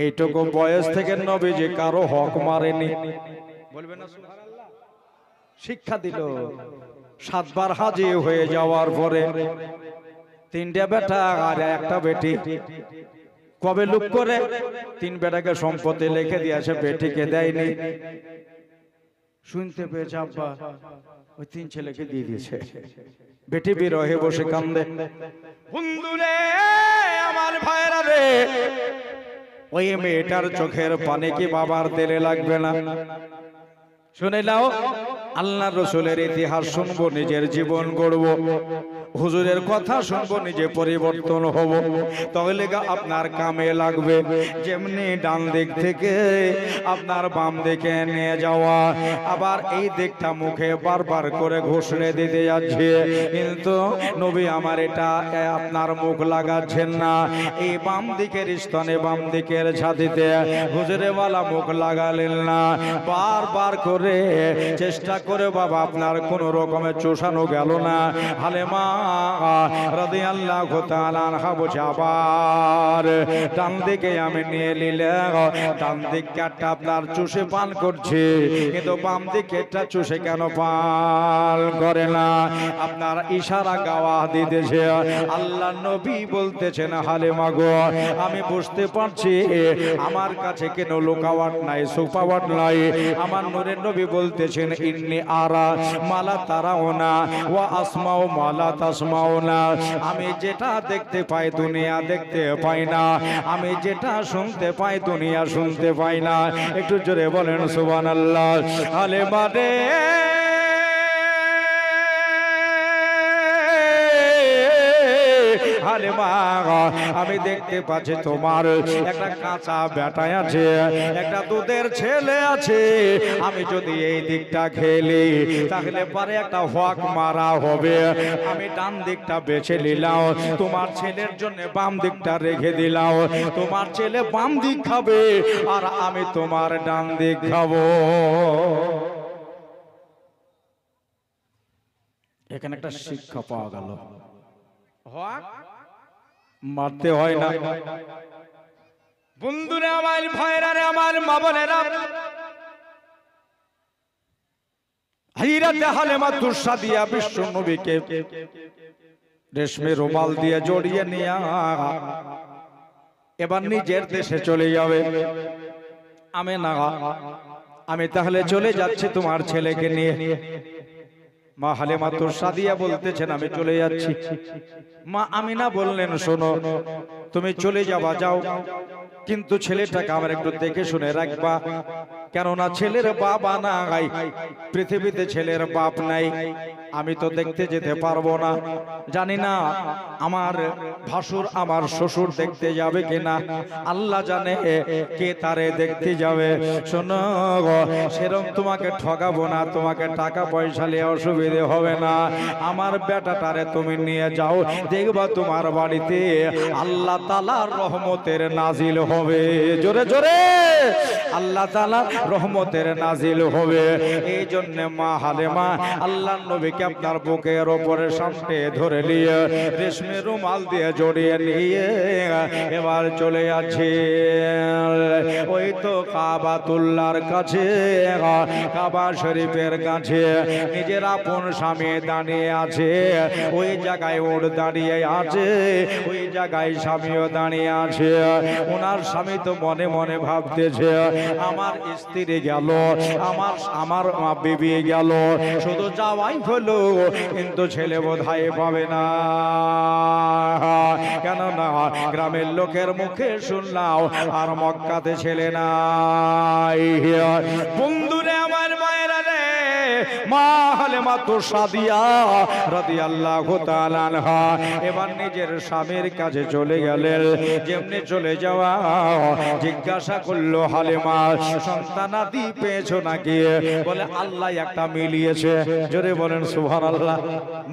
এইটুকু বয়স থেকে নবীজি কারো হক মারেনি, বলবে না সুবহানাল্লাহ। শিক্ষা দিল। 7 বার হাজি হয়ে যাওয়ার পরে 3টে বেটা আর একটা বেটি। কবে লুক করে 3 বেটাকে সম্পত্তি লিখে দিয়েছে, বেটিকে দেয়নি। শুনতে পেয়েছে আব্বা ওই 3 ছেলেকে দিয়ে দিয়েছে। বেটি বিরহে বসে কান্দে। বন্ধুরে আমার ভাইরা রে, ওই মেয়েটার চোখের পানি কি বাবার দিলে লাগবে না? শুনে নাও, আল্লাহ রসুলের ইতিহাস শুনবো, নিজের জীবন গড়বো, হুজুরের কথা শুনবো, নিজে পরিবর্তন হব, তাহলে আপনার কামে লাগবে। যেমনি ডান দিক থেকে আপনার বাম দিকে নিয়ে যাওয়া, আবার এই দিকটা মুখে বারবার করে ঘোষণে দিতে যাচ্ছে, কিন্তু নবী আমার এটা আপনার মুখ লাগাচ্ছেন না। এই বাম দিকের স্তনে, বাম দিকের ছাতিতে হুজুরে ওয়ালা মুখ লাগালেন না। বারবার করে চেষ্টা করে বাবা আপনার কোন রকমের চোষানো গেল না। হালেমা রাদিয়াল্লাহু তাআলা আনহা বলছে, আবার ডান দিকে আমি নিয়ে নিলাম। ডান দিকটা আপনার চুষে পান করছে, কিন্তু বাম দিকেরটা চুষে কেন পান করে না? আপনার ইশারা গাওয়া দিতেছে। আল্লাহ নবী বলতেছেন, হালেমা গো, আমি বুঝতে পারছি আমার কাছে কেন লুকাওয়াট নাই, সুপাওয়াট নাই। আমার নূরের নবী বলতেছেন, ইন্নী আরা মালা তারাও না, ওয়া আসমাও মালা তাসমাও না। আমি যেটা দেখতে পাই দুনিয়া দেখতে পাই না, আমি যেটা শুনতে পাই দুনিয়া শুনতে পাই না। একটু জোরে বলেন সুবহানাল্লাহ। হালেমা রে, হালেমা আমি দেখতে পাচ্ছি তোমার একটা কাঁচা বেটায় আছে, একটা দুধের ছেলে আছে। আমি যদি এই দিকটা খেলি তাহলে পরে একটা হক মারা হবে। আমি ডান দিকটা বেছে নিলাম, তোমার ছেলের জন্য বাম দিকটা রেখে দিলাম। তোমার ছেলে বাম দিক খাবে আর আমি তোমার ডান দিক খাবো। এখানে একটা শিক্ষা পাওয়া গেল, হক মারতে হয় না। বন্ধুরা আমার, ভাইরা রে, আমার মা বোনেরা, হযরত হালিমা তুসাদিয়া বিশ্ব নবীকে রেশমে রুমাল দিয়ে জড়িয়ে নিয়ে এবার নিজের দেশে চলে যাবে। আমেনা, আমি তাহলে চলে যাচ্ছি তোমার ছেলেকে নিয়ে। মা হালিমা তুসাদিয়া বলতেছেন, আমি চলে যাচ্ছি। মা আমিনা বললেন, শোনো, তুমি চলে যাবা যাও, কিন্তু ছেলেটাকে আমার একটু দেখে শুনে রাখবা, কেননা ছেলের বাবা নাই, পৃথিবীতে ছেলের বাপ নাই। আমি তো দেখতে যেতে পারবো না, জানি না আমার ভাসুর আমার শ্বশুর দেখতে যাবে কিনা, আল্লাহ জানে কে তারে দেখতে যাবে। শোনো, সেরকম তোমাকে ঠকাবো না, তোমাকে টাকা পয়সা নিয়ে অসুবিধে হবে না। আমার বেটাটারে তুমি নিয়ে যাও, দেখবা তোমার বাড়িতে আল্লাহ তাআলার রহমতের নাজিল হবে। জোরে জোরে আল্লাহ তাআলার রহমতের নাজিল হবে। এই জন্য মা হালিমা আল্লাহর নবীকে আপনার বুকের উপরে সামনে ধরে নিয়ে রেশমে রুমাল দিয়ে জড়িয়ে নিয়ে এবার চলে যাচ্ছে ওই তো কাবাতুল্লাহর কাছে, কাবা শরীফের কাছে। নিজের আপন স্বামী দাঁড়িয়ে আছে, ওই জায়গায় ওর দাঁড়িয়ে আছে, ওই জায়গায় স্বামীও দাঁড়িয়ে আছে। ওনার স্বামী তো মনে মনে ভাবতেছে, আমার স্ত্রী গেল, আমার বিবি গেল, শুধু যাওয়াই হলো, কিন্তু ছেলে বোধহয় পাবে না। কেননা গ্রামের লোকের মুখে শুনলাম আর মক্কাতে ছেলে নাই। বন্ধুরে আমার মায়েরা রে, মা হালিমা তুসাদিয়া রাদিয়াল্লাহু তাআলা আনহা এবার নিজের স্বামীর কাছে চলে গেলেন। যেমনি চলে যাওয়া, জিজ্ঞাসা করলো, হালিমা সন্তানাদি পেয়েছো নাকি? বলে, আল্লাহ একটা মিলিয়েছে। জোরে বলেন সুবহানাল্লাহ।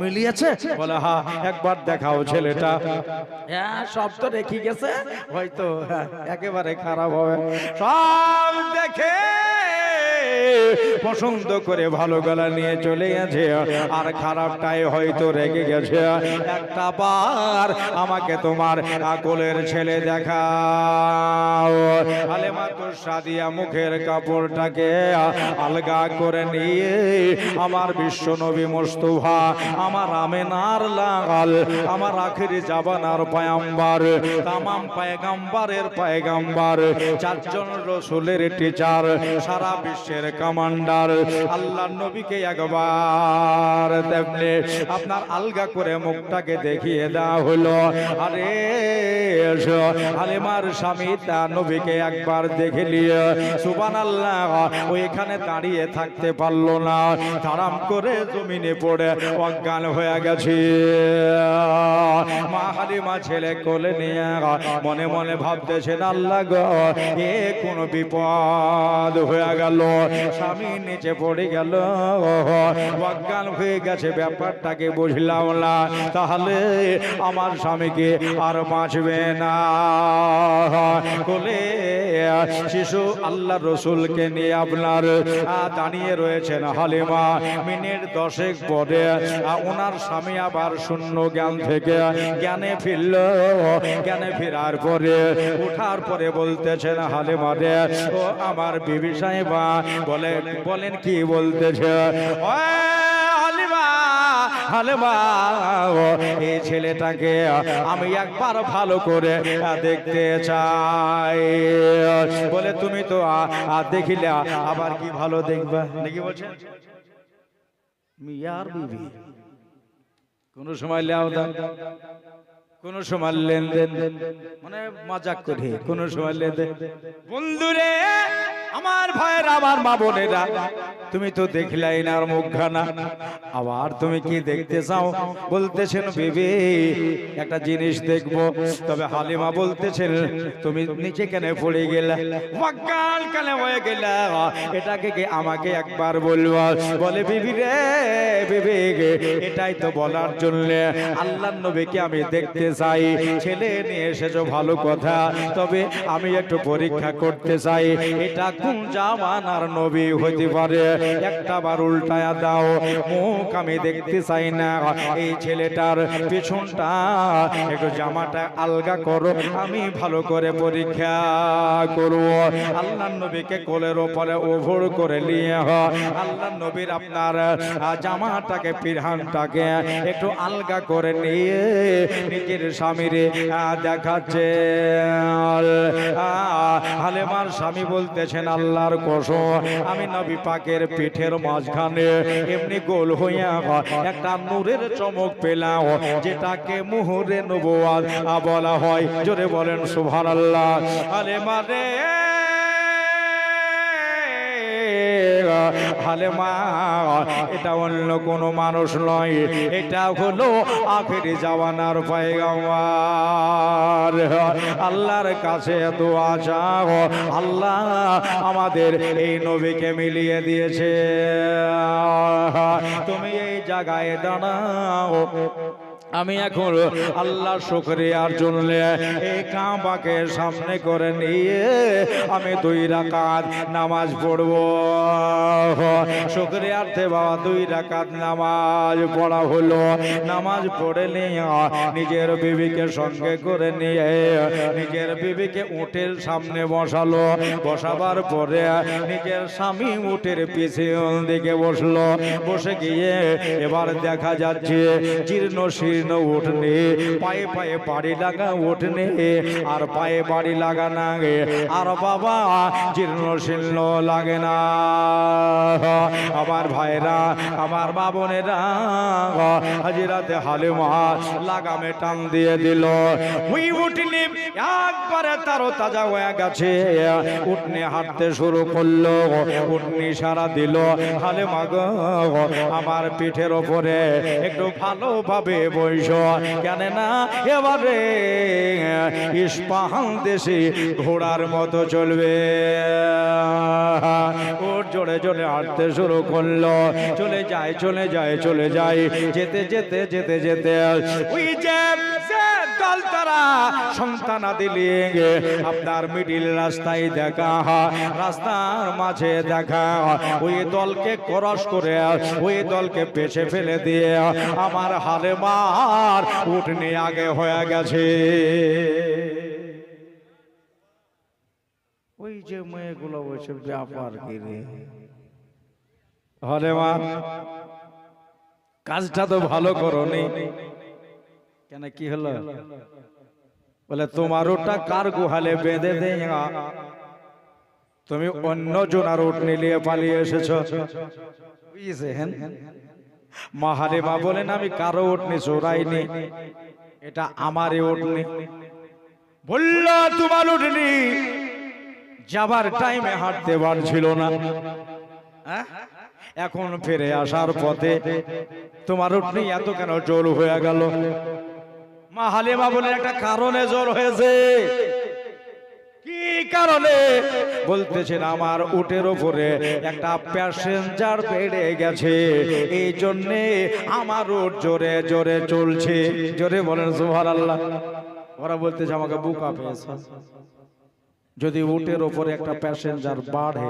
মিলিয়েছে? বলে, হ্যাঁ, একবার দেখাও ছেলেটা। হ্যাঁ, সব তো রেখে গেছে, হয়তো একেবারে খারাপ হবে। সব দেখে পছন্দ করে ভালো গলা নিয়ে চলে গেছে, আর খারাপটাই হয়তো রেগে গেছে। একটা বার আমাকে তোমার কোলের ছেলে দেখাও। হালেমা তো সাদিয়া মুখের কাপড়টাকে আলগা করে নিয়ে আমার বিশ্ব নবী মুস্তাফা আমার আমেনার লাগাল আমার আখেরি জাবানার পয়গম্বর তামাম পয়গম্বরের পয়গম্বর চারজন রাসূলের টিচার সারা বিশ্বের কমান্ডার আল্লাহর নবীকে একবার তেমনি আপনার আলগা করে মুখটাকে দেখিয়ে দেওয়া হলো। আরে হালিমার স্বামী তার নবীকে একবার দেখে নিয়ে সুবহানাল্লাহ ওইখানে দাঁড়িয়ে থাকতে পারলো না, তাড়াম করে জমিনে পড়ে অজ্ঞান হয়ে গেছে। মা হালিমা ছেলে কোলে নিয়ে মনে মনে ভাবতেছেন আল্লাহ গো এ কোন বিপদ হয়ে গেল, স্বামী নিচে পড়ে গেল অজ্ঞান হয়ে গেছে, ব্যাপারটাকে বুঝলাম না, তাহলে আমার স্বামীকে আর বাঁচবে না। কোলে শিশু আল্লাহ রসুলকে নিয়ে আপনার দাঁড়িয়ে রয়েছেন হালিমা। মিনিট 10 পরে ওনার স্বামী আবার শূন্য জ্ঞান থেকে জ্ঞানে ফিরল। জ্ঞানে ফেরার পরে উঠার পরে বলতেছেন হালিমা রে ও আমার বিবি সাহেবা বলেন কি বলতেছে? হালিমা এই ছেলেটাকে আমি একবার ভালো করে দেখতে চাই। বলে তুমি তো দেখিলে আবার কি ভালো দেখবা নাকি বলছেন? মিয়ার বিবি কোন সময় লেওদা, কোন সময় লেনদেন, মানে মজাক করে, কোন সময় লেনদেন। বন্ধুরে আমার ভাইয়েরা আমার মা বোনেরা, তুমি তো দেখলাই না আর মুখখানা, আবার তুমি কি দেখতে চাও? বলতেছেন বিবি একটা জিনিস দেখবো। তবে হালিমা বলতেছেন তুমি নিচে কেন পড়ে গেলা, অজ্ঞান কেন হয়ে গেলা, এটাকে কি আমাকে একবার বলবো? বলে বিবি রে বিবি এটাই তো বলার জন্য আল্লাহর নবীকে আমি দেখতে চাই। ছেলে নিয়ে এসেছো ভালো কথা, তবে আমি একটু পরীক্ষা করতে চাই এটা কোন জামানার নবী হতে পারে, একটা বার উল্টায়া দাও, মুখ আমি দেখতে চাই না। এই ছেলেটার পেছনটা একটু জামাটা আলগা করো, আমি ভালো করে পরীক্ষা করব। আল্লাহর নবীকে কোলের ওপরে ওভর করে নিয়ে আল্লাহর নবীর আপনার জামাটাকে পিরহানটাকে একটু আলগা করে নিয়ে নিজের স্বামীরে দেখাচ্ছে। হালিমার স্বামী বলতেছেন আল্লাহর কসম আমি নবী পাকের পিঠের মাঝখানে এমনি গোল হইয়া একটা নূরের চমক পেলাম, যেটাকে মুহরে নবুয়ত বলা হয়। জোরে বলেন সুবহানাল্লাহ। হালিমা রে হালিমা এটা অন্য কোনো মানুষ নয়, এটা হলো আখেরি জামানার পয়গম্বর। আল্লাহর কাছে দোয়া চাও আল্লাহ আমাদের এই নবীকে মিলিয়ে দিয়েছে। তুমি এই জায়গায় দাঁড়াও, আমি এখন আল্লাহ শুকরিয়ার জন্য এই কাবাকে সামনে করে নিয়ে আমি 2 রাকাত নামাজ পড়ব। শুকরিয়ার্থে বাবা 2 রাকাত নামাজ পড়া হলো। নামাজ পড়ে নিয়ে নিজের বিবিকে সঙ্গে করে নিয়ে নিজের বিবিকে উটের সামনে বসালো। বসাবার পরে নিজের স্বামী উটের পিছন দিকে বসলো। বসে গিয়ে এবার দেখা যাচ্ছে জীর্ণ শীর্ণ উঠনে, পায়ে পায়ে বাড়ি লাগা উঠনে, আর পায়ে বাড়ি লাগা না, আর বাবা জীর্ণ শীর্ণ লাগে না। আমার ভাইরা আমার মা বোনেরা হাজিরাতে হালিমা লাগামে টান দিয়ে দিল। ওই উঠনি একবারে তারও তাজা হয়ে গেছে। উঠনি হাঁটতে শুরু করলো, উঠনি সারা দিল। হালিমা গো আমার পিঠের ওপরে একটু ভালোভাবে বইস, কেন না এবারে ইস্পাহান দেশে ঘোড়ার মতো চলবে। ওর জোরে জোরে হাঁটতে শুরু করলো। চলে যায় চলে যায় চলে যায়, যেতে যেতে যেতে যেতে ওই যে দল তারা সন্তান দিলে আপনার মিডিল রাস্তায় দেখা, রাস্তার মাঝে দেখা, ওই দলকে ক্রস করে ওই দলকে পেছে ফেলে দিয়ে আমার হালিমার উঠনি আগে হয়ে গেছে। ওই যে মেয়েগুলো বসে ব্যাপার কি রে হরে মা কাজটা তো ভালো করনি কেন কি হলো বলে তোমার ওটা কার গুহালে বেঁধে দে তুমি অন্য জনার উট নিয়ে পালিয়ে এসেছো বুঝেছেন মা হারে মা বলেন আমি কারো উটনি চোরাইনি এটা আমারই উটনি বলল তোমার উটনি যাবার টাইমে হাঁটতে পারছিল না এখন ফিরে আসার পথে তোমার উটনি এত কেন জোর হয়ে গেল মা হালিমা বলে একটা কারণে জোর হয়েছে কি কারণে বলতেছেন আমার উটের উপরে একটা প্যাসেঞ্জার বেড়ে গেছে এই জন্য আমার উট জোরে জোরে চলছে জোরে বলেন সুবহানাল্লাহ ওরা বলতেছে আমাকে বুকা পেয়েছে যদি উটের উপরে একটা প্যাসেঞ্জার বাড়ে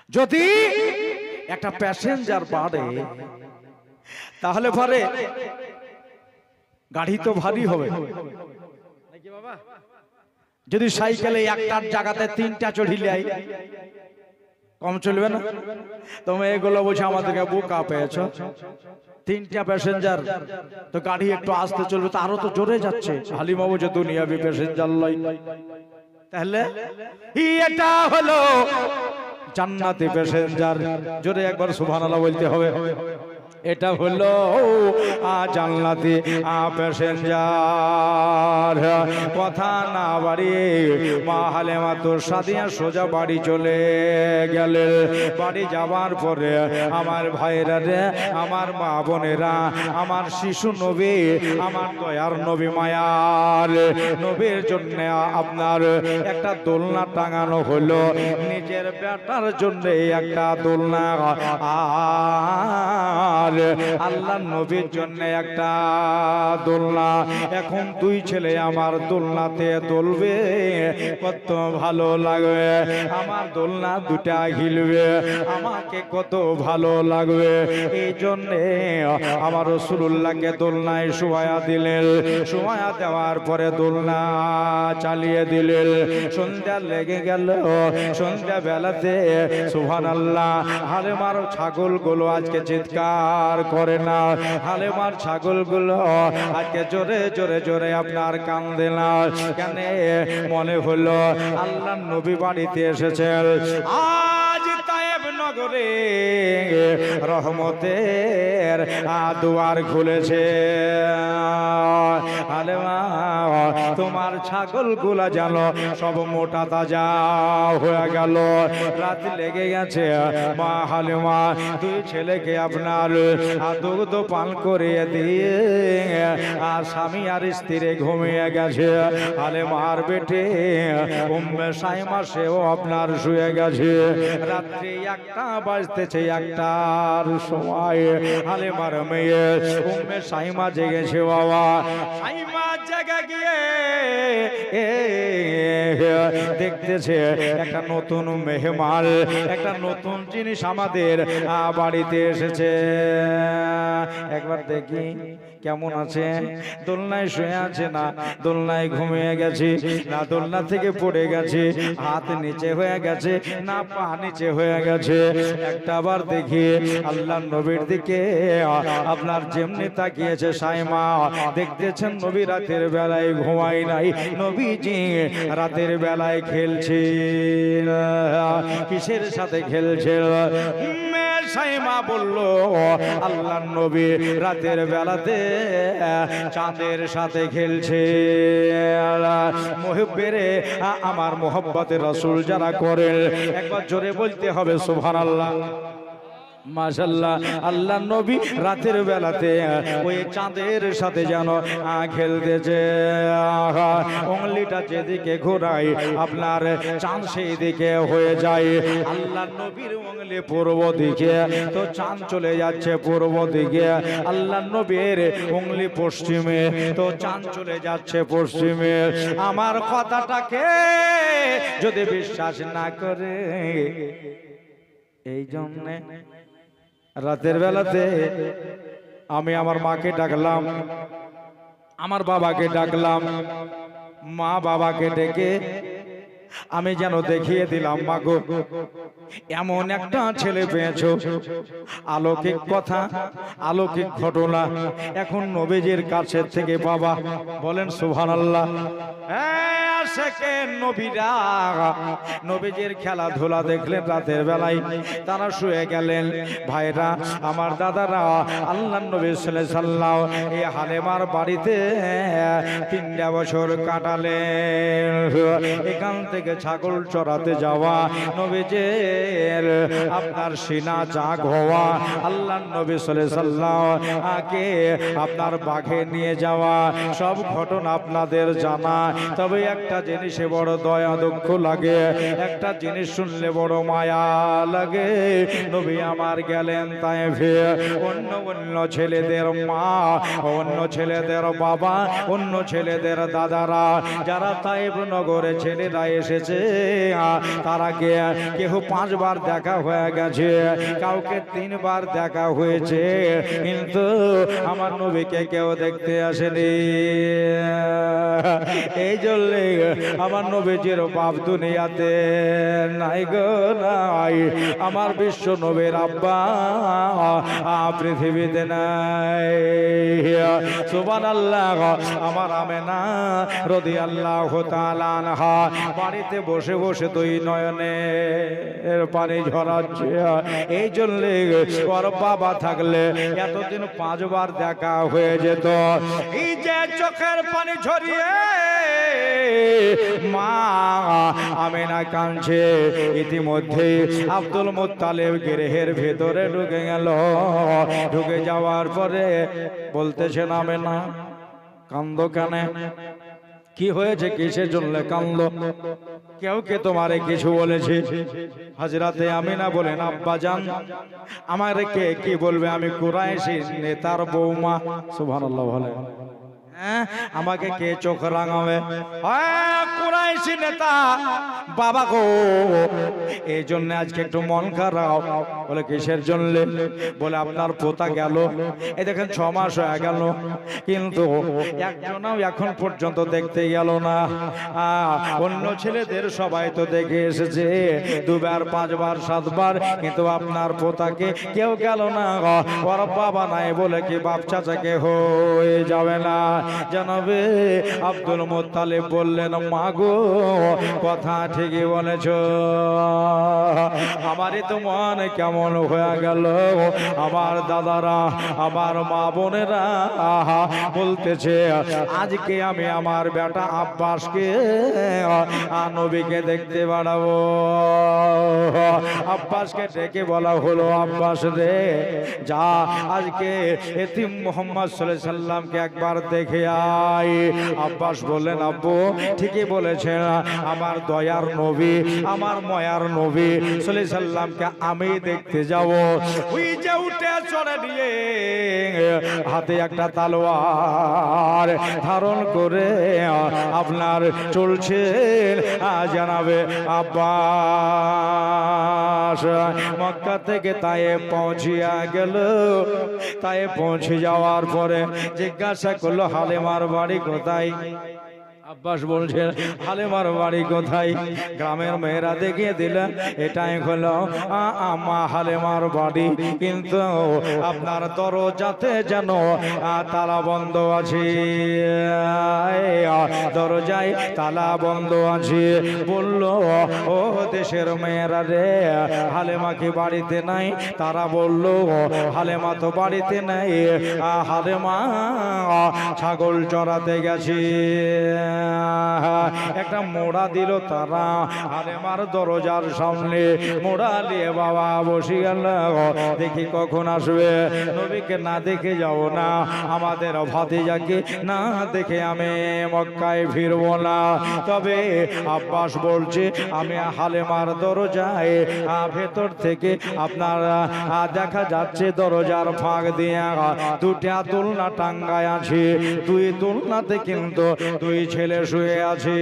যদি একটা প্যাসেঞ্জার বাড়ে তাহলে পরে গাড়ি তো ভারী হবে নাকি বাবা যদি সাইকেলে একটার জায়গাতে তিনটা চড়িলে কম চলবে না তুমি এগুলো বুঝে আমাদেরকে বোকা পেয়েছো তিনটা প্যাসেঞ্জার তো গাড়ি একটু আস্তে চলবে তো আরো তো জোরে যাচ্ছে হালিমা বুঝে দুনিয়াবি প্যাসেঞ্জার লয় তাহলে এটা হলো জান্নাতি প্যাসেঞ্জার জোরে একবার সুবহানাল্লাহ বলতে হবে এটা হলো জান্নাতি প্যাসেঞ্জার কথা না বাড়িয়ে মা হালিমা তো সাদিয়া সোজা বাড়ি চলে গেলেন বাড়ি যাবার পরে আমার ভাইরা রে আমার মা বোনেরা আমার শিশু নবী আমার দয়ার নবী মায়ার নবীর জন্য আপনার একটা দোলনা টাঙানো হলো নিজের বেটার জন্য একটা দোলনা আল্লাহ নবীর জন্য একটা দোলনা এখন দুই ছেলে আমার দোলনাতে দোলবে কত ভালো লাগবে আমার দোলনা দুটা হিলবে আমাকে কত ভালো লাগবে এই জন্য আমার রাসূলুল্লাহকে দোলনায় শোয়া দিলেন শোয়া দেওয়ার পরে দোলনা চালিয়ে দিলেন সন্ধ্যা লেগে গেল সন্ধ্যা বেলাতে সুবহানাল্লাহ হালিমার ছাগলগুলো আজকে চিৎকার করে না হালিমার ছাগলগুলো আজকে জোরে জোরে জোরে আপনার কান্দে না কেন মনে হলো আল্লাহর নবী বাড়িতে এসেছেন আজ তায়েব নগরে রহমতের দুয়ার খুলেছে হালিমা তোমার ছাগলগুলা জানো সব মোটা তাজা হয়ে গেল রাত লেগে গেছে মা হালিমা দুই ছেলেকে আপনার দুগ্ধ পান করিয়ে দিয়ে আর স্বামী আর স্ত্রী ঘুমিয়ে গেছে হালিমার বেটে উম্মে সাইমা সেও আপনার শুয়ে গেছে রাত্রি 1টা বাজতেছে 1টার সময় হালিমার মেয়ে উম্মে সাইমা জেগেছে বাবা সাইমা জেগে গিয়ে দেখতেছে একটা নতুন মেহমান একটা নতুন জিনিস আমাদের বাড়িতে এসেছে একবার দেখি কেমন আছে দোলনায় শুয়ে আছে না দোলনায় ঘুমিয়ে গেছে না দোলনা থেকে পড়ে গেছে হাত নিচে হয়ে গেছে না পা নিচে হয়ে গেছে একটা বার দেখি আল্লাহর নবীর দিকে আপনার যেমনি তাকিয়েছে সাইমা দেখতেছেন নবী রাতের বেলায় ঘুমায় নাই নবীজি রাতের বেলায় খেলছে কিসের সাথে খেলছে সাইমা বলল আল্লাহর নবী রাতের বেলাতে চাঁদের সাথে খেলছে মুহিব্বের আমার মোহব্বতের রাসূল যারা করেন একবার জোরে বলতে হবে সুবহানাল্লাহ মাশাআল্লাহ আল্লাহর নবী রাতের বেলাতে ওই চাঁদের সাথে যেন খেলতেছে উঙ্গলিটা যেদিকে ঘোরায় আপনার চাঁদ সেই দিকে হয়ে যায় আল্লাহর নবীর উঙ্গলি পূর্ব দিকে তো চাঁদ চলে যাচ্ছে পূর্ব দিকে আল্লাহর নবীর উঙ্গলি পশ্চিমে তো চাঁদ চলে যাচ্ছে পশ্চিমে আমার কথাটাকে যদি বিশ্বাস না করে এই জন্য রাতের বেলাতে আমি আমার মাকে ডাকলাম আমার বাবাকে ডাকলাম, মা বাবাকে ডেকে আমি যেন দেখিয়ে দিলাম, মাগো এমন একটা ছেলে পেয়েছো, অলৌকিক কথা, অলৌকিক ঘটনা এখন নবীজির কাছে থেকে বাবা বলেন সুবহানাল্লাহ। নবীরা নবীজির খেলাধুলা দেখলেন রাতের বেলায়, তারা শুয়ে গেলেন। ভাইরা আমার দাদারা আল্লাহর নবী সাল্লাল্লাহু আলাইহি সাল্লাম এই হালেমার বাড়িতে 3টা বছর কাটালেন। এখান থেকে ছাগল চড়াতে যাওয়া, নবীজির আপনার সিনা জাগ হওয়া, আল্লাহর নবী সাল্লাল্লাহু আলাইহি সাল্লাম আগে আপনার বাঘে নিয়ে যাওয়া, সব ঘটনা আপনাদের জানা। তবে একটা জিনিসে বড় দয়া দুঃখ লাগে, একটা জিনিস শুনলে বড় মায়া লাগে। নবী আমার গেলেন তায়েফে, অন্য অন্য ছেলেদের মা, অন্য ছেলেদের বাবা, অন্য ছেলেদের দাদারা যারা তায়েফ নগরে ছেলেরা এসেছে, তারা কেউ 5 বার দেখা হয়ে গেছে, কাউকে 3 বার দেখা হয়েছে, কিন্তু আমার নবীকে কেউ দেখতে আসেনি। এই জন্য আমার নবীজির বাপ দুনিয়াতে নাই গো নাই, আমার বিশ্ব নবীর আব্বা পৃথিবীতে নাই। সুবহানাল্লাহ। আমার আমেনা রাদিয়াল্লাহু তাআলা আনহা বাড়িতে বসে বসে 2 নয়নের পানি ঝরাচ্ছে। এই জন্য ওর বাবা থাকলে এতদিন 5 বার দেখা হয়ে যেত। এই যে চোখের পানি ঝরিয়ে মা আমেনা কাঁদছে, ইতিমধ্যে আব্দুল মুত্তালিব গৃহের ভেতরে ঢুকে গেল। ঢুকে যাওয়ার পরে বলতেছেন, আমেনা কান্দো কেন? কি হয়েছে? কিসের জন্য কান্দো? কেউ কে তোমারে কিছু বলেছে? হযরতে আমিনা বলেন, আব্বাজান আমারে কে কি বলবে? আমি কুরাইশি নেতার বৌমা। সুবহানাল্লাহ। বলে আমাকে কে চোখ রাঙাবে? কুরাইশি নেতা বাবা গো, এই জন্য আজকে একটু মন খারাপ। বলে কিসের জন্য? বলে আপনার পোতা গেল, এই দেখেন 6 মাস হয়ে গেল, কিন্তু একজনও এখন পর্যন্ত দেখতে গেল না। অন্য ছেলেদের সবাই তো দেখে এসেছে 2 বার 5 বার 7 বার, কিন্তু আপনার পোতাকে কেউ গেল না। ওর বাবা নাই বলে কি বাপ চাচাকে হয়ে যাবে না? জানাবে আব্দুল মুত্তালিব বললেন, মা গো কথা ঠিকই বলেছ, আমারই তো মন কেমন হয়ে গেল। আমার দাদারা, আমার মা বোনেরা বলতেছে আজকে আমি আমার বেটা আব্বাসকে নবীকে দেখতে বাড়াবো। আব্বাসকে ডেকে বলা হলো, আব্বাস রে যা আজকে এতিম মুহাম্মদ সাল্লাল্লাহু আলাইহি সাল্লামকে একবার দেখে আয়। আব্বাস বললেন, আব্বু ঠিকই বলেছেন, আমার দয়ার নবী, আমার ময়ার নবী সাল্লাল্লাহু আলাইহি সাল্লামকে আমি দেখতে যাব। ওই যে উঠে চড়ে নিয়ে হাতে একটা তলোয়ার ধারণ করে আপনার চলছে জানাবে আব্বাস। মক্কা থেকে তায়েফ পৌঁছিয়া গেল। তায়েফ পৌঁছে যাওয়ার পরে জিজ্ঞাসা করলো, হালেমার বাড়ি কোথায়? আব্বাস বলছে, হালেমার বাড়ি কোথায়? গ্রামের মেয়েরা দেখিয়ে দিলেন, এটাই হলো আমা হালেমার বাড়ি, কিন্তু আপনার দরজাতে যেন তালা বন্ধ আছে, দরজায় তালা বন্ধ আছে। বলল, ও দেশের মেয়েরা রে, হালেমা কি বাড়িতে নাই? তারা বলল, হালেমা তো বাড়িতে নাই, হালেমা ছাগল চড়াতে গেছে। একটা মোড়া দিল তারা হালেমার দরজার সামনে। মোড়া নিয়ে বাবা বসে গেল, দেখি কখন আসবে। নবীকে না দেখে যাও না, আমাদের ভাতিজাকে না দেখে আমি মক্কায় ফিরবো না। তবে আব্বাস বলছে, আমি হালেমার দরজায় ভেতর থেকে আপনার দেখা যাচ্ছে দরজার ফাঁক দিয়ে 2টা দোলনা টাঙ্গায় আছে। 2 দোলনাতে কিন্তু 2 ছেলে ছেলে শুয়ে আছে।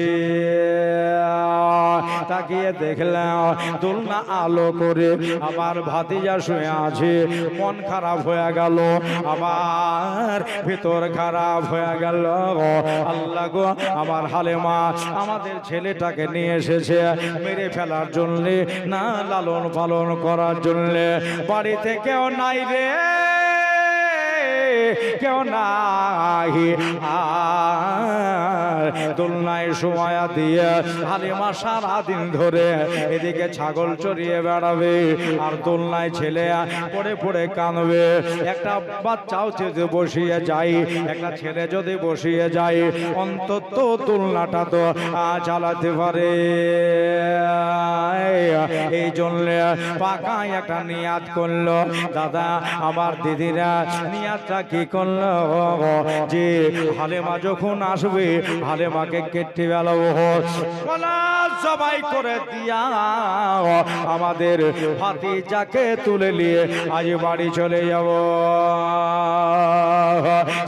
তাকিয়ে দেখলাম দোলনা আলো করে আমার ভাতিজা শুয়ে আছে। মন খারাপ হয়ে গেল, আমার ভিতর খারাপ হয়ে গেল। আল্লাহ গো, আমার হালেমা আমাদের ছেলেটাকে নিয়ে এসেছে মেরে ফেলার জন্য, না লালন পালন করার জন্য। বাড়িতে কেউ নাই রে, কেউ নাই। দোলনায় সময় দিয়ে হালিমা সারাদিন ধরে এদিকে ছাগল চড়িয়ে বেড়াবে আর দোলনায় ছেলে পড়ে পড়ে কাঁদবে। একটা বাচ্চাও যদি বসিয়ে যায়, একটা ছেলে যদি বসিয়ে যায়, অন্তত দোলনাটা তো চালাতে পারে। এই জন্য পাকায় একটা নিয়াত করলো। দাদা আমার দিদিরা নিয়াতটা কি করলো যে হালেমা যখন আসবে হালেমাকে কেটে ফেলবো, সবাই করে দিয়া আমাদের ভাতিজাকে তুলে নিয়ে আজ বাড়ি চলে যাব।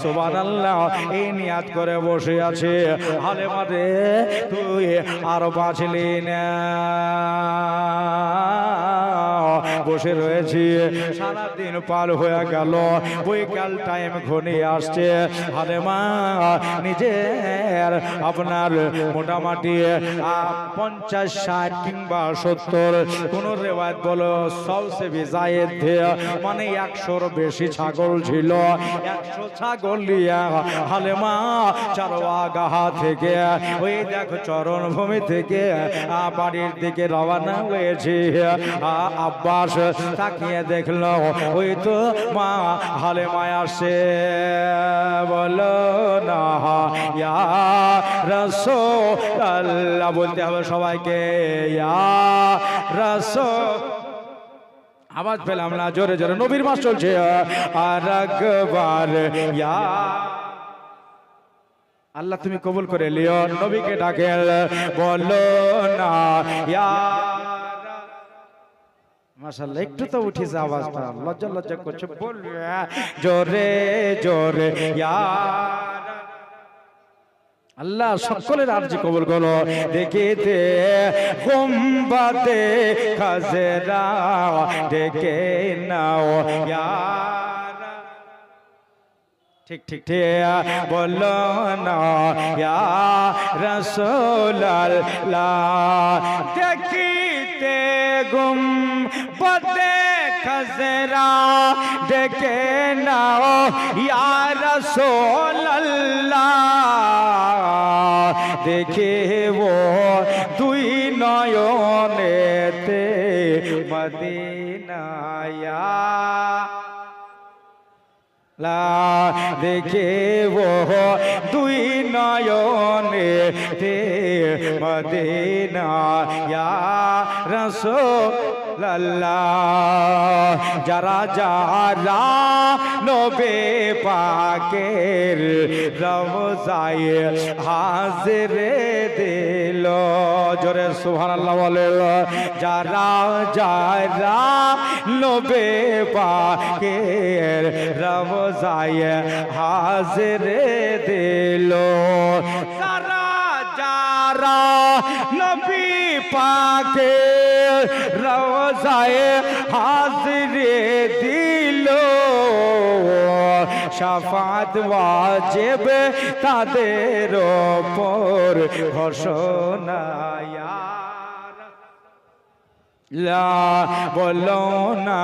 সুবহানাল্লাহ। এই নিয়াত করে বসে আছে। হালেমা রে তুই আর বাঁচলি না, বসে রয়েছি। সারাদিন পার হয়ে গেল, বৈকাল টাইম ঘনিয়ে আসছে। হালেমা নিজের আপনার মোটামুটি 50-60 কিংবা 70, কোন রেওয়ায়ত বলো সবসে বিজায়েদ মানে 100-র বেশি ছাগল ছিল। 100 ছাগল নিয়ে হালেমা চারওয়াগাহা থেকে ওই দেখো চরণভূমি থেকে বাড়ির দিকে রওনা হয়েছে। আব্বাস তাকিয়ে দেখলো, ওই তো মা হালেমা আসে। বলো না ইয়া রাসূলুল্লাহ, বলতে হবে সবাইকে ইয়া রাসূল। আওয়াজ পেলাম না, জোরে জোরে নবীর মাস চলছে। আর একবার ইয়া আল্লাহ তুমি কবুল করে লিও। নবীকে ডাকে, বলো না ইয়া মাশাআল্লাহ। একটু তো উঠিছে আওয়াজটা, লজ্জা লজ্জা করছে। বলবে জোরে জোরে ইয়া আল্লাহ সকলের আরজি কবুল করো। দেখিতে গুম্বাদে খাজরা ডেকে নাও ইয়া, ঠিক ঠিক ঠিক বলো না ইয়া রাসূলুল্লাহ। দেখিতে গুম্বাদে খাজরা ডেকে নাও ইয়া রাসূলুল্লাহ। দেখে ও দুই নয়নেতে মদিনা দেখে ও দুই নয়নেতে মদিনা ইয়া রাসূলুল্লাহ। যারা যারা নবে পাকের রওজায়ে হাজিরে দিল, জোরে সুবহানাল্লাহ বলে। যারা যারা নবে পাকের রওজায়ে হাজিরে দিল, যারা যারা নবী পাকের রওজায়ে হাজিরে দিল, শাফাত ওয়াজিব তাদের উপর ঘোষণা লা বলো না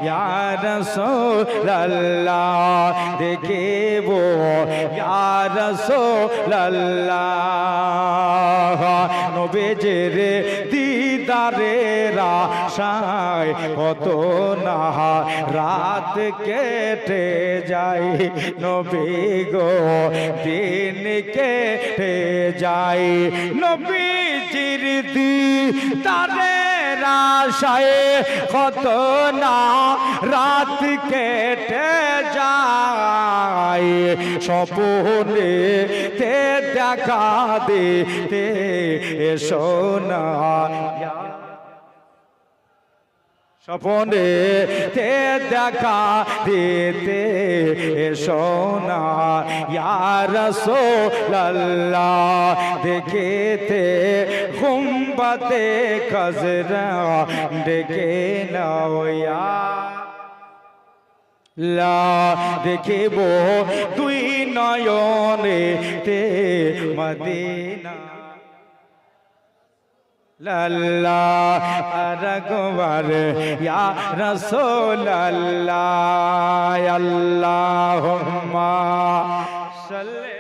ইয়া রাসূলুল্লাহ। দেখিব ইয়া রাসূলুল্লাহ নবীজির দিদারের আশায় কত না রাত কেটে যায়, নবী গো দিন কেটে যায়। নবীজির দিদারের আশায় কত না রাত কেটে যায়, স্বপ্নে তে দেখা দিতে এসো না। স্বপনে তে দেখা দিতে সোনা ইয়া রাসূলুল্লাহ দেখিতে গুম্বাতে খজরা ডেকে নাও ইয়া লা দেখিব দুই নয়নে তে মদিনা লাল্লাহ আকবার ইয়া রাসূলুল্লাহ আল্লাহুম্মা সাল্লি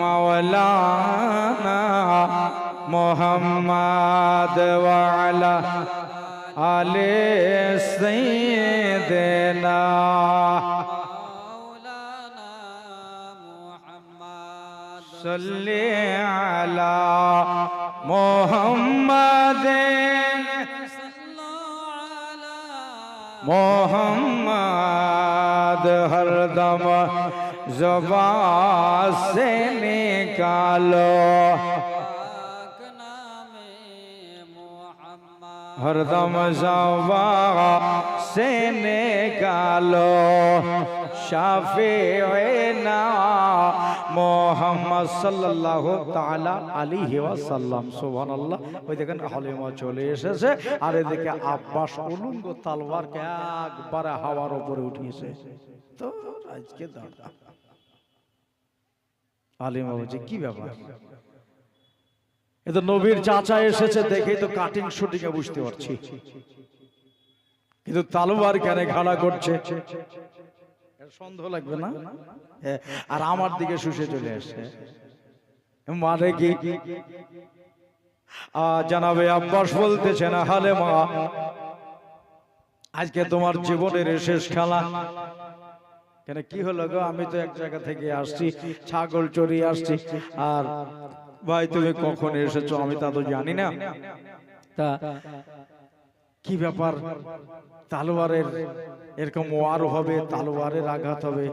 মাওলানা মুহাম্মদ ওয়া আলা আলি সাইয়্যিদিনা صلی علی محمد محمد ہر دم زبان سے نکالو ہر دم زبان سے نکالو শাফিঈনা মুহাম্মদ সাল্লাল্লাহু তাআলা আলাইহি ওয়াসাল্লাম সুবহানাল্লাহ। ওই দেখেন হালিমা চলে এসেছে আর এদিকে আব্বাস উলঙ্গ তলোয়ারকে একবারে হাওয়ার উপরে উঠিয়েছে। তো আজকে দাদা হালিমা বলছে কি ব্যাপার, এ তো নবীর চাচা এসেছে দেখেই তো কাটিং শুটিং এ বুঝতে পারছি, কিন্তু তলোয়ার কেন খাড়া করছে সন্দেহ লাগবে না? আর আমার দিকে শুষে চলে আসছে মানে কি? জানাবে আব্বাস বলতেছেন হালিমা আজকে তোমার জীবনের শেষ খেলা। কেন কি হলো গো? আমি তো এক জায়গা থেকে আসছি, ছাগল চড়িয়ে আসছি, আর ভাই তুমি কখন এসেছো আমি তা তো জানি না। তা কি ব্যাপার? তলোয়ারের এরকম ওয়ার হবে, তলোয়ারের আঘাত হবে,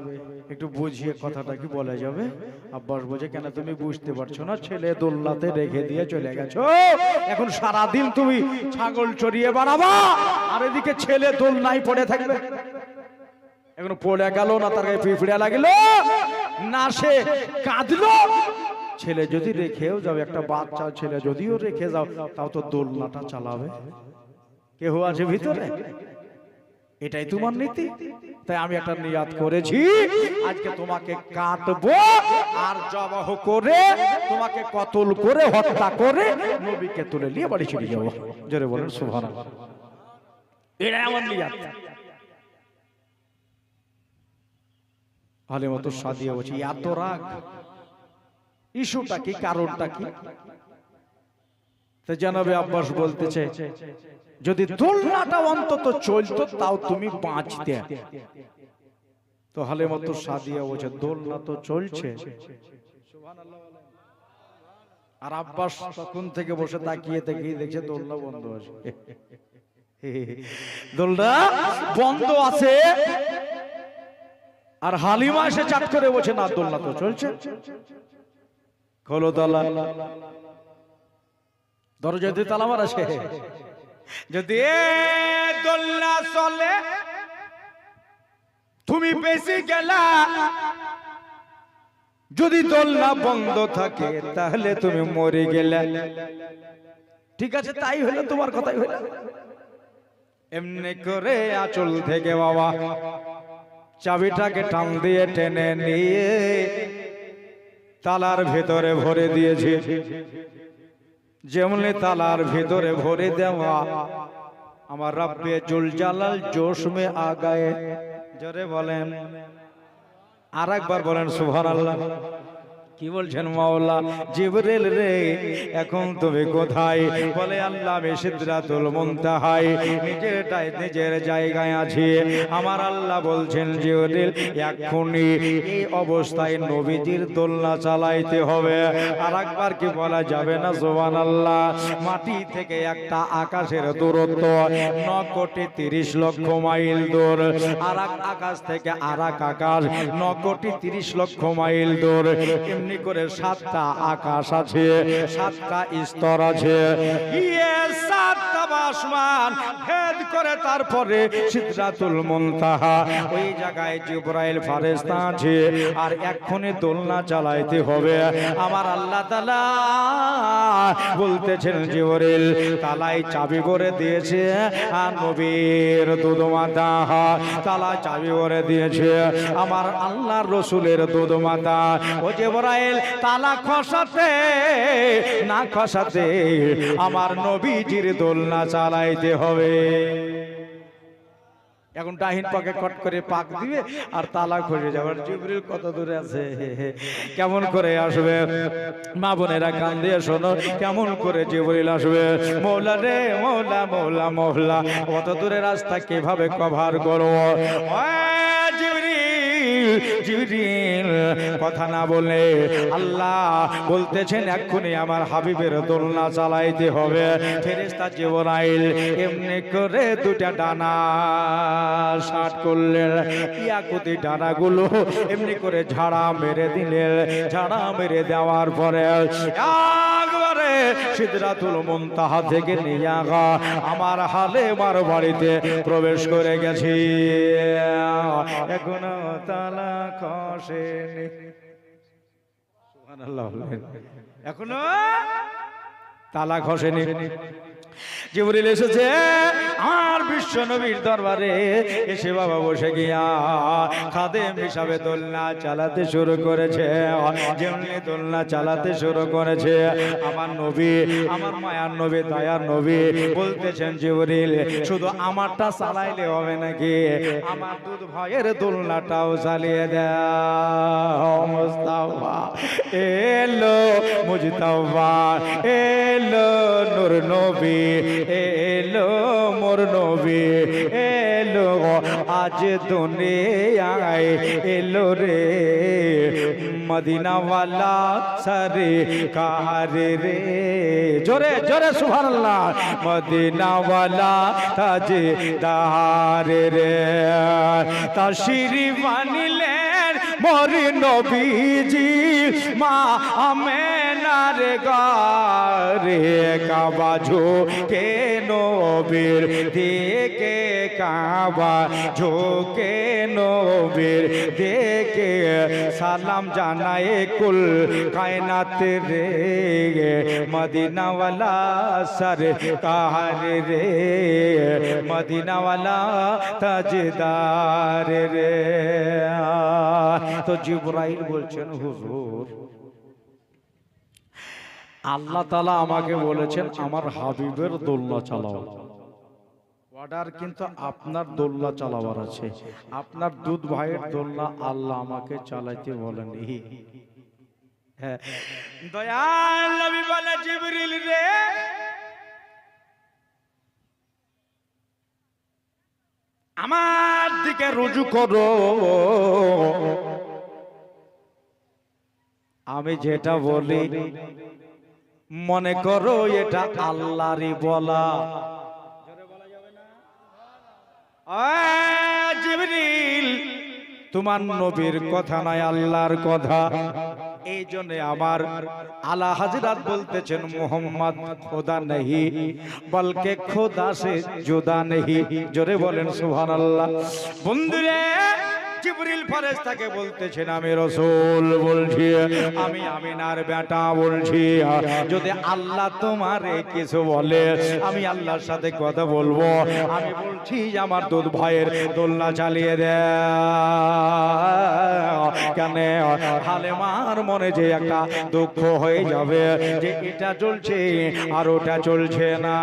একটু বুঝিয়ে কথাটা কি বলা যাবে? আব্বাস বলছে কেন তুমি বুঝতে পারছো না? ছেলে দোলনাতে রেখে দিয়ে চলে গেছো, এখন সারা দিন তুমি ছাগল চড়িয়ে বেড়াবা আর এদিকে ছেলে দোলনায় পড়ে থাকবে। এখন পড়ে গেল না, তার গায়ে পিঁপড়ে লাগলো না, সে কাঁদলো। ছেলে যদি রেখেও যাও, একটা বাচ্চা ছেলে যদিও রেখে যাও, তাও তো দোলনাটা চালাবে। কেউ আছে ভিতরে? এটাই তোমার নীতি। তাই আমি একটা নিয়াত করেছি, আজকে তোমাকে কাটবো আর জবাহ করে তোমাকে কতল করে হত্যা করে নবীকে তুলে নিয়ে বাড়ি চলে যাবো। জোরে বলেন সুবহানাল্লাহ। এটাই আমার নিয়াত। হালিমা তো সাদিয়া বলছে এত রাগ, ইস্যুটা কি, কারণটা কি? তো জানাবে আব্বাস বলতেছে যদি দোলনাটা অন্তত চলতো তাও তুমি বাঁচতে। তো হালিমা তো সাদিয়া বলছে দোলনা তো চলছে। আর আব্বাস তখন থেকে বসে তাকিয়ে তাকিয়ে দেখছে দোলনা বন্ধ আছে। দোলনা বন্ধ আছে আর হালিমা এসে চাট করে বলছে না দোলনা তো চলছে। খোলো তালা, দরজা দিয়ে তালা মারা আছে। যদি দোলনা চলে তুমি বেশি গেলা, যদি দোলনা বন্ধ থাকে তাহলে তুমি মরে গেলে। ঠিক আছে তাই হলো, তোমার কথাই হলো। এমনি করে আঁচল থেকে বাবা চাবিটাকে টান দিয়ে টেনে নিয়ে তালার ভেতরে ভরে দিয়েছে। যেমনি তালার ভেতরে ভরে দেওয়া, আমার রব্বে জুল জালাল জোশ মে আ গায়ে। জোরে বলেন, আর একবার বলেন সুবহানাল্লাহ। কি বলছেন মাওলা? জিবরিল রে এখন তুমি কোথায়? বলে আল্লাহ আমি সিদরাতুল মুনতাহায়, নিজের জায়গায় আছি। আমার আল্লাহ বলছেন জিবরিল এখনি এই অবস্থায় নবীজির দোলনা চালাইতে হবে। আর একবার কি বলা যাবে না সুবহানাল্লাহ? মাটি থেকে একটা আকাশের দূরত্ব 9,30,00,000 মাইল দূর, আর আকাশ থেকে আর এক আকাশ 9,30,00,000 মাইল দূর। এমনি করে 7টা আকাশ আছে, 7টা স্তর আছে, 7টা আসমান ভেদ করে তারপরে সিদরাতুল মুনতাহা ওই জায়গায় জিবরাইল ফেরেশতা আছে। আর এক্ষুনি দোলনা চালাইতে হবে। আমার আল্লাহ তাআলা বলতেছেন জিবরাইল তালায় চাবি করে দিয়েছে, আর নবীর দুধ মাতা তালা চাবি করে দিয়েছে আমার আল্লাহর রসুলের দুধ মাতা। ও জিবরাইল তালা খসাতে না খসাতে আমার নবীজির দোলনা চালাইতে হবে। এখন ডাহিন পাকে কট করে পাক দিবে আর তালা খসে যাবে। জিবরিল কত দূরে আছে, কেমন করে আসবে? মা বোনেরা কান দিয়ে শোনো, কেমন করে জিবরিল আসবে? মৌলা রে মৌলা, মৌলা মৌলা, কত দূরে রাস্তা কিভাবে কভার করব? জিবরিল কথা না বলে আল্লাহ বলতেছেন এক্ষুনি আমার হাবিবের দোলনা চালাইতে হবে। ফেরেশতা জিবরাইল এমনি করে দুটা ডানা শাট করলেন, ইয়াকুতি ডানাগুলো এমনি করে ঝাড়া মেরে দিলেন। ঝাড়া মেরে দেওয়ার পরে একবারে সিদরাতুল মুনতাহা থেকে নিয়ে আমার হালেমার বাড়িতে প্রবেশ করে গেছি। এখনো তালা খসেনি, সুবহানাল্লাহ, এখনো তালা খসেনি। জিবরিল এসেছে আমার বিশ্ব নবীর দরবারে, এসে বাবা বসে গিয়া খাদেম হিসাবে দোলনা চালাতে শুরু করেছে। যেমনি দোলনা চালাতে শুরু করেছে আমার নবী, আমার মায়ার নবী, দয়ার নবী বলতেছেন জিবরিল শুধু আমারটা চালাইলে হবে নাকি, আমার দুধ ভাইয়ের দোলনাটাও চালিয়ে দাও। মুস্তাফা এলো, মুজতাবা এলো, নূর নবী এলো, মোর নবী এলো, আজ দুনিয়ায় এলো রে মদিনাওয়ালা সরকার রে। জোরে জোরে সুবহানাল্লাহ। মদিনাওয়ালা তাজদার রে, তাশরীফ আনিলেন মোর নবীজি মা আমেনার ঘরে। কাবা ঝোঁকে নবীর দিকে, কাবা ঝোঁকে নবীর দিকে, সালাম জানায়ে কুল কায়নাত রে মদিনাওয়ালা সরকার রে, মদিনাওয়ালা তাজদার রে। তো জিবরাইল বলছেন হুজুর আল্লাহ তাআলা আমাকে বলেছেন আমার হাবিবের দোলনা চালাও। অর্ডার কিন্তু আপনার দোলনা চালাবার আছে, আপনার দুধ ভাইয়ের দোলনা আল্লাহ আমাকে চালাইতে বলেনি। হ্যাঁ, দয়াল নবী বলে জিবরিল রে আমার দিকে রুজু করো, আমি যেটা বলি মনে করো এটা আল্লাহরই বলা। জিবরিল তোমার নবীর কথা নয়, আল্লাহর কথা। এই জন্য আমার আলা হযরত বলতেছেন মুহাম্মদ খোদা नहीं বলকে খোদা সে জুদা नहीं। জোরে বলেন সুবহানাল্লাহ। বন্ধুরে জিবরিল ফেরেশতাকে বলতেছেন আমি রাসূল বলছি, আমি আমিনার বেটা বলছি, যদি আল্লাহ তোমারে কিছু বলে আমি আল্লাহর সাথে কথা বলবো। আমি বলছি আমার দুধ ভাইয়ের দোলনা চালিয়ে দে। কেন হালেমার মনে যে একটা দুঃখ হয়ে যাবে যে এটা চলছে আর ওটা চলছে না।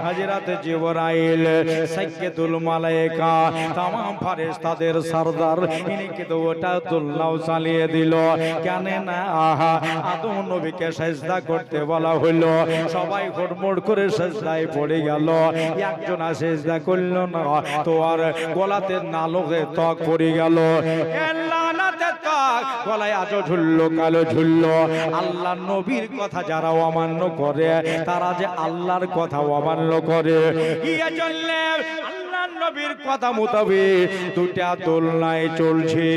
হযরত জিবরাইল সাইয়্যিদুল মালায়েকা तमाम ফেরেশতাদের সরদার, ইনি কিন্তু ওটা দোলনাও চালিয়ে দিল। কেন না আদম নবীকে সিজদা করতে বলা হলো, সবাই হুড়মুড় করে সিজদায় পড়ে গেল। একজন সিজদা করল না, তো আর গলাতে নালকে ত্বক পড়ে গেল। গলায় আজও ঝুললো, কালো ঝুললো। আল্লাহ নবীর কথা যারা অমান্য করে তারা যে আল্লাহর কথা অমান্য করে। ইয়া চললে আল্লাহ নবীর কথা মোতাবেক দুটা দোলনায় চলছে।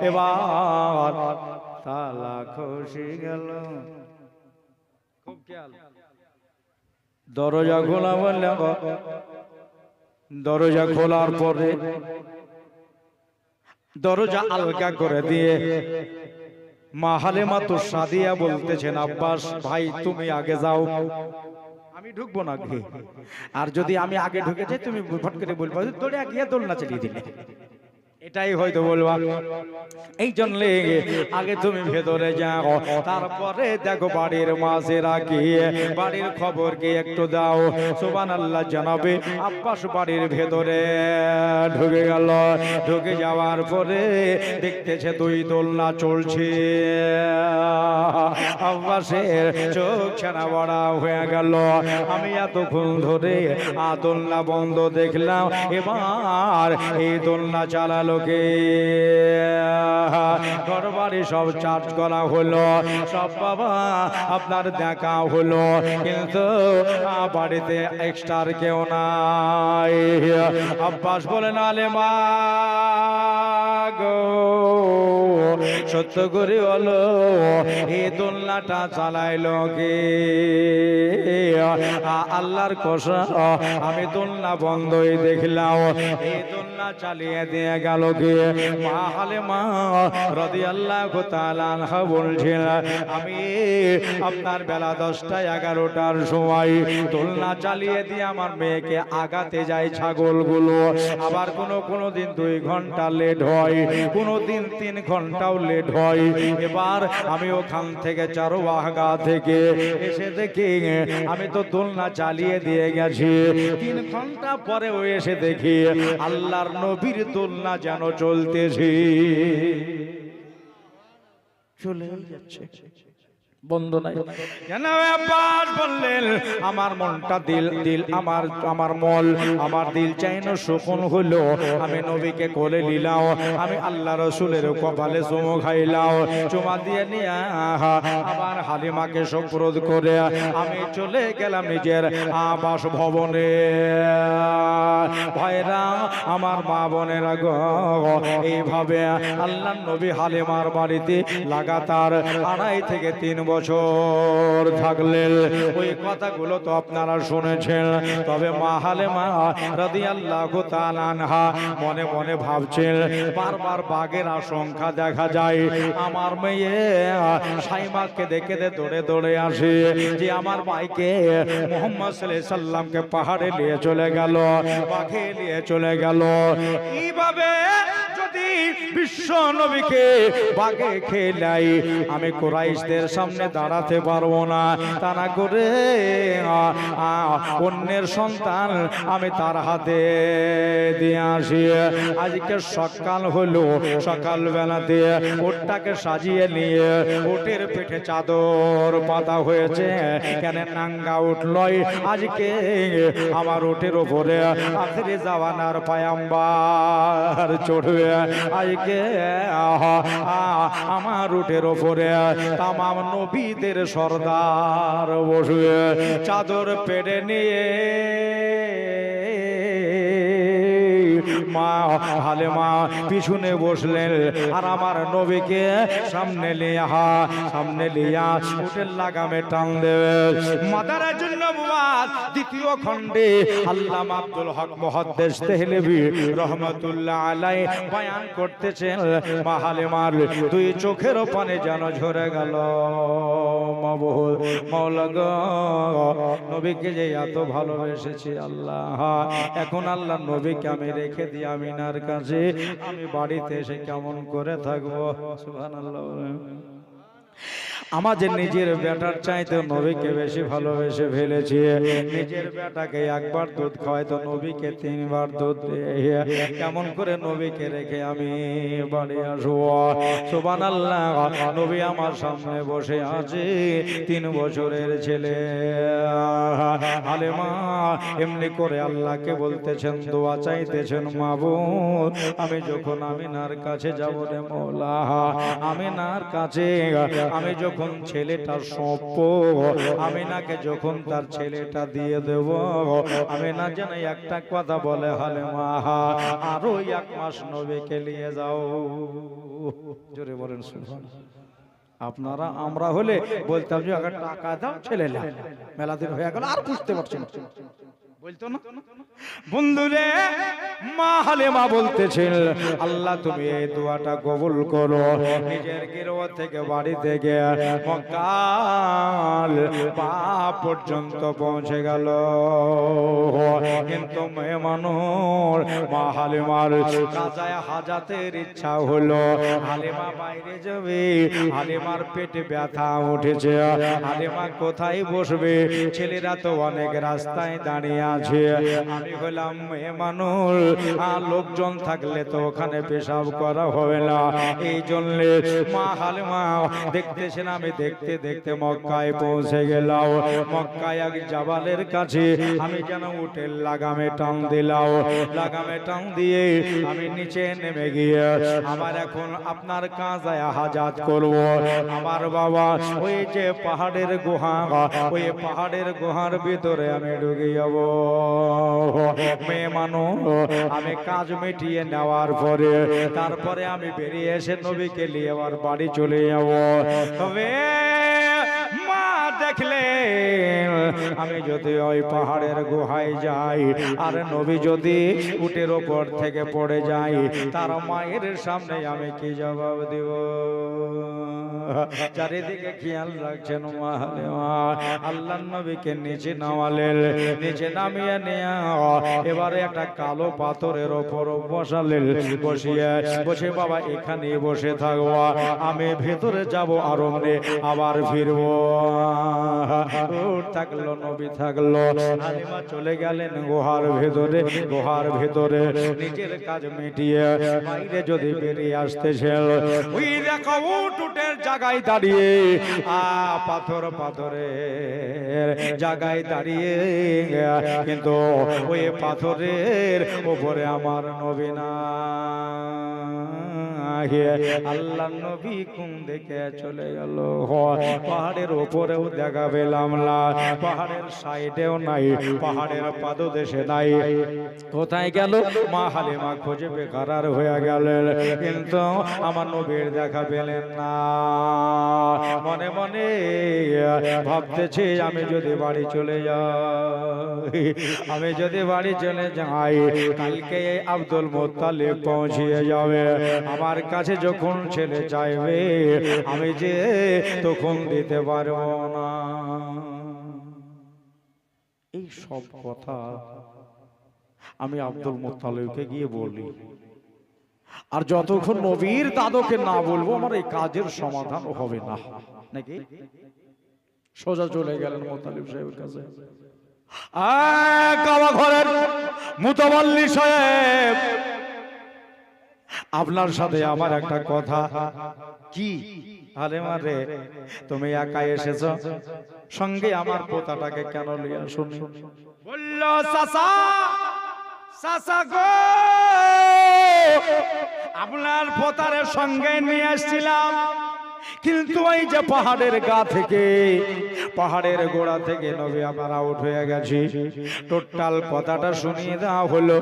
এবার তালা খসে গেল, খুব খেয়াল, দরজা খোলা বললে, দরজা খোলার পরে দরজা আলগা করে দিয়ে মা হালেমা তো সাদিয়া বলতেছেন, আব্বাস ভাই তুমি আগে যাও, আমি ঢুকবো না আগে। আর যদি আমি আগে ঢুকে যাই তুমি ফট করে বলবো তোরে গিয়ে দোলনা চালিয়ে দিলে, এটাই হয়তো বলবা। এই জন্য আগে তুমি ভেতরে যাও, তারপরে দেখো বাড়ির মাঝে রাখিয়ে বাড়ির খবর কি একটু দাও। সুবহানাল্লাহ। জানাবে আব্বাস বাড়ির ভেতরে ঢুকে গেল। ঢুকে যাওয়ার পরে দেখতেছে দুই দোলনা চলছে। আব্বাসের চোখ ছানা বড়া হয়ে গেল, আমি এতক্ষণ ধরে দোলনা বন্ধ দেখলাম, এবার এই দোলনা চালালো কে? ঘর বাড়ি সব চার্জ করা হলো, সব বাবা আপনার দেখা হলো, কিন্তু বাড়িতে এক্সট্রা কেউ নাই। আব্বাস বলেন, আলেমা গো সত্য করে হলো এই দোলনাটা চালাইলো কে? আল্লাহর কসম আমি দোলনা বন্ধই দেখলাম, এই দোলনা চালিয়ে দিয়ে গেল কে? মা হালেমা রাদিয়াল্লাহু তাআলা আনহা বলছেন, আমি আপনার বেলা 10টা 11টার সময় দোলনা চালিয়ে দিয়ে আমার মেয়েকে আগাতে যাই ছাগলগুলো, আবার কোনো দিন 2 ঘন্টা লেট হয়, কোনো দিন 3 ঘন্টাও লেট হয়। এবার আমি ওখান থেকে চারওয়াগা থেকে এসে দেখি আমি তো দোলনা চালিয়ে দিয়ে গেছি, 3 ঘন্টা পরেও এসে দেখি আল্লাহর নবীর দোলনা যেন চলতেছে, চলে যাচ্ছে, বন্ধ নাই। আব্বাস বললেন, আমার মনটা দিল আমার মল আমার দিল চাই না সুকুন হলো, আমি নবীকে কোলে নিলাম, আমি আল্লাহ রসুলের কপালে চুমু খাইলাম, চুমা দিয়ে নিয়ে আবার হালিমাকে সুপ্রদ করে আমি চলে গেলাম নিজের আবাস ভবনে। ভাইরা আমার মা বোনেরা গো, এইভাবে আল্লাহ নবী হালিমার বাড়িতে লাগাতার 2.5 থেকে 3 বছর থাকলেন। ওই কথাগুলো তো আপনারা শুনেছেন। তবে মা হালেমা রাদিয়াল্লাহু তাআলা আনহা মনে মনে ভাবছেন, বারবার বাঘের আশঙ্কা দেখা যায়, আমার মেয়ে সাইমাকে দেখে দৌড়ে দৌড়ে আসে যে আমার ভাইকে মুহাম্মদ সাল্লাল্লাহু আলাইহি সাল্লামকে পাহাড়ে নিয়ে চলে গেল, বাঘে নিয়ে চলে গেল। এইভাবে যদি বিশ্ব নবীকে বাঘে খেলাই, আমি কুরাইশদের সামনে দাঁড়াতে পারবো না, তা না করে অন্যের সন্তান আমি তার হাতে দিয়ে আসি। আজকে সকাল হলো, সকাল বেলাতে ওটটাকে সাজিয়ে নিয়ে ওটের পিঠে চাদর পাতা হয়েছে, কেন নাঙ্গা উঠলই আজকে আমার ওটের ওপরে আখেরি জামানার পায়াম্বার চড়বে, আজকে আমার উটের ওপরে তামাম নবীদের সর্দার বসবে, চাদর পেড়ে নিয়ে মা হালেমা পিছনে বসলেন, আর আমার নবীকে সামনে লিয়া উটের লাগামে টান দেবে। মাদারাজুন নবুয়াত দ্বিতীয় খণ্ডে আল্লামা আব্দুল হক মুহাদ্দিস দেহলভী রাহমাতুল্লাহ আলাইহি বয়ান করতেছেন, মা হালেমার 2 চোখের পানি যেন ঝরে গেল। মাবুদ মাওলা গো, নবীকে যে এত ভালোবেসেছি আল্লাহ, এখন আল্লাহ নবীকে আমি রেখে দিই আমিনার কাছে, আমি বাড়িতে এসে কেমন করে থাকবো? সুবহানাল্লাহ। আমাদের নিজের বেটার চাইতে নবীকে বেশি ভালোবেসে ফেলেছি। নিজের বেটাকে একবার দুধ খাওয়াই তো নবীকে 3 বার দুধ দেয়, কেমন করে নবীকে রেখে আমি বাড়ি আসবো? সুবহানাল্লাহ। নবী আমার সামনে বসে আছে, 3 বছরের ছেলে হালেমা এমনি করে আল্লাহকে বলতেছেন, দোয়া চাইতেছেন, মাবুদ আমি যখন আমিনার কাছে যাব রে মওলা, আমিনার কাছে আমি যখন যখন ছেলেটা সঁপব, আমিনাকে যখন তার ছেলেটা দিয়ে দেব, আমিনা যেন একটা কথা বলে, হালিমা আরো 1 মাস নবীকে নিয়ে যাও। জোরে বলেন সুবহানাল্লাহ। আপনারা আমরা হলে বলতাম যে আগে টাকা দাও, ছেলে নাও, মেলা দিন হয়ে গেল আর বুঝতে পারছেন, বলতো না? বন্ধুরে, মা হালিমা বলতেছেন, আল্লাহ তুমি এই দোয়াটা কবুল করো। নিজের গৃহ থেকে বাড়ি থেকে মক্কার পা পর্যন্ত পৌঁছে গেল, কিন্তু মেহমানুর মা হালিমার কাজায় হাজাতের ইচ্ছা হলো। হালিমা বাইরে যাবে, হালিমার পেটে ব্যথা উঠেছে, হালিমা কোথায় বসবে? ছেলেরা তো অনেক রাস্তায় দাঁড়িয়ে আছে, আমি হলাম মেহমানুর, লোকজন থাকলে তো ওখানে পেশাব করা হবে না। এই জন্য মা হালিমা দেখতেছেন, আমি দেখতে দেখতে মক্কায় পৌঁছে গেলাম। মক্কায় এক জাবালের কাছে আমি যেন উটের লাগামে টান দিলাম, লাগামে টান দিয়ে আমি নিচে নেমে গিয়ে আমার এখন আপনার কাজায় হাজাত করব। আমার বাবা ওই যে পাহাড়ের গুহা, ওই পাহাড়ের গুহার ভিতরে আমি ঢুকে যাব। মেহমানুর, আমি কাজ মিটিয়ে নেওয়ার পরে তারপরে আমি বেরিয়ে এসে নবীকে নিয়ে আবার বাড়ি চলে যাব। তবে মা দেখলে আমি যদি ওই পাহাড়ের গুহায় যাই আর নবী যদি উটের ওপর থেকে পড়ে যাই, তার মায়ের সামনে আমি কি জবাব দিব? চারিদিকে খেয়াল রাখছেন মা হালিমা। আল্লাহর নবীকে নিচে নামালেন, নিচে নামিয়ে নিয়ে এবারে একটা কালো পাথরের ওপর বসালেন, বসে বাবা এখানে বসে থাকবো, আমি ভেতরে যাব আরম্ভে আবার ফিরবো। থাকলো নবী থাকলো, হালিমা চলে গেলেন গুহার ভেতরে। গুহার ভেতরে নিজের কাজ মিটিয়ে বাইরে যদি বেরিয়ে আসতেছে, ওই দেখো উটের জায়গায় দাঁড়িয়ে, পাথরের জায়গায় দাঁড়িয়ে, কিন্তু ওই পাথরের উপরে আমার নবী না। আল্লাহ নবী কোন দিকে চলে গেল? পাহাড়ের উপরেও দেখা পেলাম না, পাহাড়ের সাইডেও নাই, পাহাড়ের পাদদেশে নাই। কোথায় গেল? মা হালিমা খোঁজে বেকার হয়ে গেলেন, কিন্তু আমার নবীর দেখা পেলেন না। মনে মনে ভাবতেছে, আমি যদি বাড়ি চলে যাই, আমি যদি বাড়ি চলে যাই, কালকে আব্দুল মুত্তালিব পৌঁছিয়ে যাবে আমার কাছে। যখন ছেলে চাইবে আমি যে তখন দিতে পারবো না। এই সব কথা আমি আব্দুল মুত্তালিবকে গিয়ে বলি, আর যতক্ষণ নবীর দাদুকে না বলবো আমার এই কাজের সমাধান হবে না। নাকি সোজা চলে গেলেন মুত্তালিব সাহেবের কাছে। কাবা ঘরের মুতাওয়াল্লি সাহেব, আপনার সাথে আমার একটা কথা। কি? হালিমা রে, তুমি একা এসেছো, সঙ্গে আমার পোতাটাকে কেন নিয়ে শুনি? বলল, চাচা চাচা গো, আপনার পোতারের সঙ্গে নিয়ে এসেছিলাম, কিন্তু ওই যে পাহাড়ের গা থেকে, পাহাড়ের গোড়া থেকে নবী আমার আউট হয়ে গেছে। টোটাল কথাটা শুনিয়ে দেওয়া হলো।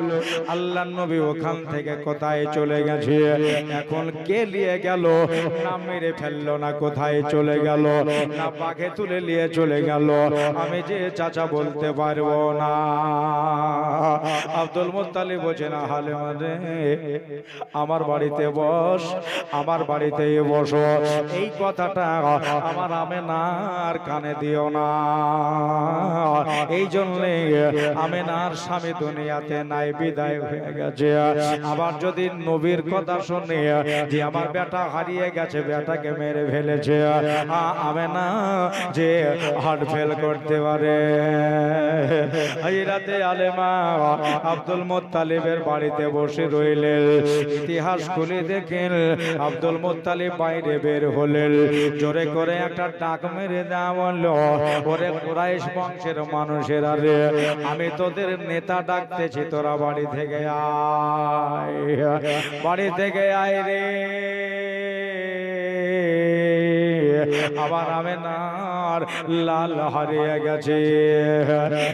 আল্লাহর নবী ওখান থেকে কোথায় চলে গেছে, এখন কে নিয়ে গেল না মেরে ফেললো, না কোথায় চলে গেল, না বাঘে তুলে নিয়ে চলে গেল, আমি যে চাচা বলতে পারবো না। আব্দুল মুত্তালিব বলছে, না হালিমা রে, আমার বাড়িতে বস, আমার বাড়িতে বসো, এই কথাটা আমার আমেনার কানে দিও না। এই জন্য আমেনার স্বামী দুনিয়াতে নাই, বিদায় হয়ে গেছে। আবার যদি নবীর কথা শুনে যে আমার বেটা হারিয়ে গেছে, বেটাকে মেরে ফেলেছে, আমেনা যে হার্ট ফেল করতে পারে। এই রাতে আলেমা আব্দুল মুত্তালিবের বাড়িতে বসে রইলেন। ইতিহাস খুলে দেখেন, আব্দুল মুত্তালিব বাইরে বের হলেন, জোরে করে একটা ডাক মেরে দেওয়া বললো, ওরে কুরাইশ বংশের মানুষেরা রে, আমি তোদের নেতা ডাকতেছি, তোরা বাড়ি থেকে আয়, বাড়ি থেকে আয় রে। আবার আমেনার লাল হারিয়ে গেছে।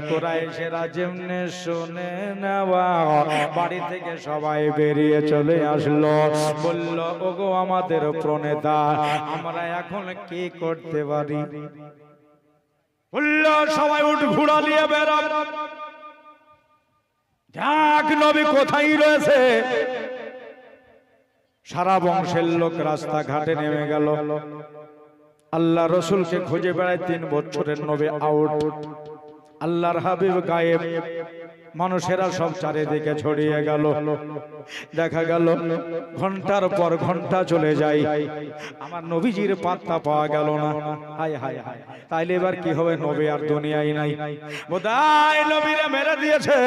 কুরাইশেরা যেমনে শুনে নেওয়া বাড়ি থেকে সবাই বেরিয়ে চলে আসলো, বলল ওগো আমাদের প্রণেতা, আমরা এখন কি করতে পারি? বলল সবাই উঠ ঘোড়া নিয়ে বেরো, যাক নবী কোথায় রয়েছে। সারা বংশের লোক রাস্তাঘাটে নেমে গেল, আল্লাহ রসুলকে খুঁজে বেড়ায়। 3 বছরের নবী আউট, আল্লাহর হাবিব গায়েব। মানুষেরা সব চারিদিকে ছড়িয়ে গেল। দেখা গেল ঘন্টার পর ঘন্টা চলে যায়, আমার নবীজির পাত্তা পাওয়া গেল না। হায় হায় হায়, তাইলে এবার কি হবে? নবী আর দুনিয়ায় নাই, বোধহয় নবীরা মেরে দিয়েছে।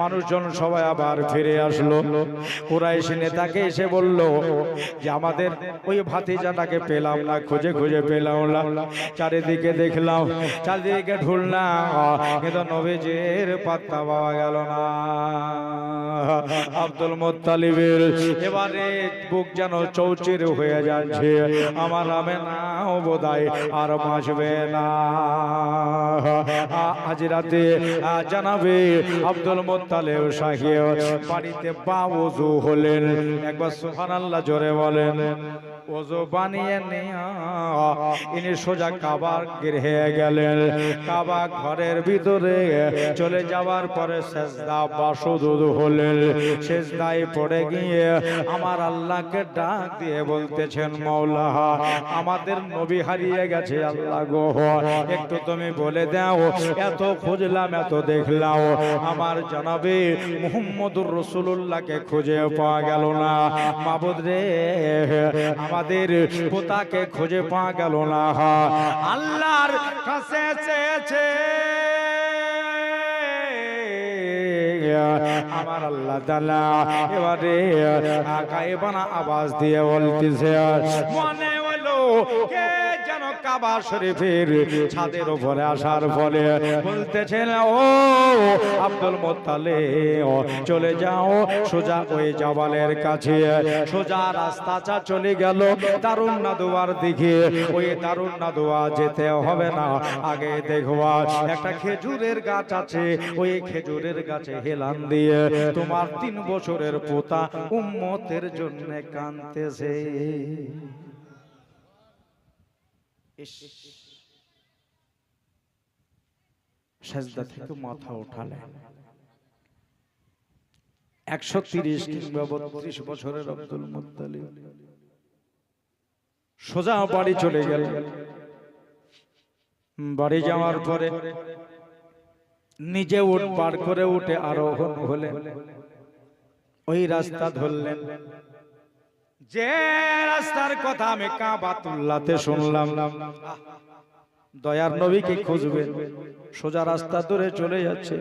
মানুষজন সবাই আবার ফিরে আসলো। কুরাইশ নেতাকে এসে বলল যে আমাদের ওই ভাতিজাটাকে পেলাম না, খুঁজে খুঁজে পেলাম না, চারিদিকে দেখলাম, চারিদিকে ঢুললাম, কিন্তু নবীজির পাত্তা পাওয়া গেল না। আব্দুল মুত্তালিবের এবারে বুক যেন চৌচির হয়ে যাচ্ছে, আমার আমেনাও বোধহয় আর বাঁচবে না। আজ রাতে জানাবে আব্দুল মুত্তালিব সাহেব বাড়িতে বাউযু হলেন, একবার সুবহানাল্লাহ জোরে বলেন। ওযু বানিয়ে নিয়ে ইনি সোজা কাবার গৃহে গেলেন। কাবা ঘরের ভিতরে চলে যাওয়ার পরে সেজদা বা সুজুদ হলেন। সেজদায় পড়ে গিয়ে আমার আল্লাহকে ডাক দিয়ে বলতেছেন, মাওলা আমাদের নবী হারিয়ে গেছে, আল্লাহ গো একটু তুমি বলে দাও, এত খুঁজলাম এত দেখলাম, আমার জনাবে মুহাম্মদুর রাসূলুল্লাহকে খুঁজে পাওয়া গেল না। মাবুদ রে, আমাদের পোতাকে খুঁজে পাওয়া গেল না। আল্লাহর কাছে চেয়েছে আমার আল্লাহ তাআলা, এবারে গায়েবানা আওয়াজ দিয়ে বলতেছে, মনে হলো কে যেন কাবা শরীফের ছাদের উপরে আসার ফলে বলতেছেন, ও আব্দুল মুত্তালিব চলে যাও সোজা ওই জাবালের কাছে। সোজা রাস্তাটা চলে গেল দারুন নাদুয়ার দিকে। ওই দারুন নাদুয়া যেতে হবে না, আগে দেখবা একটা খেজুরের গাছ আছে, ওই খেজুরের গাছে হেলান দিয়ে তোমার 3 বছরের পোতা উম্মতের জন্য কাঁদতেছে। সেজদা থেকে মাথা উঠালেন। 130 কিংবা 32 বছরের আব্দুল মুত্তালিব সোজা বাড়ি চলে গেল। বাড়ি যাওয়ার পরে নিজে উঠ বার করে উঠে আরোহণ হলেন, ওই রাস্তা ধরলেন যে রাস্তার কথা আমি কাবাতুল্লাহতে শুনলাম। দয়ার নবীকে খুঁজবেন, সোজা রাস্তা ধরে চলে যাচ্ছে।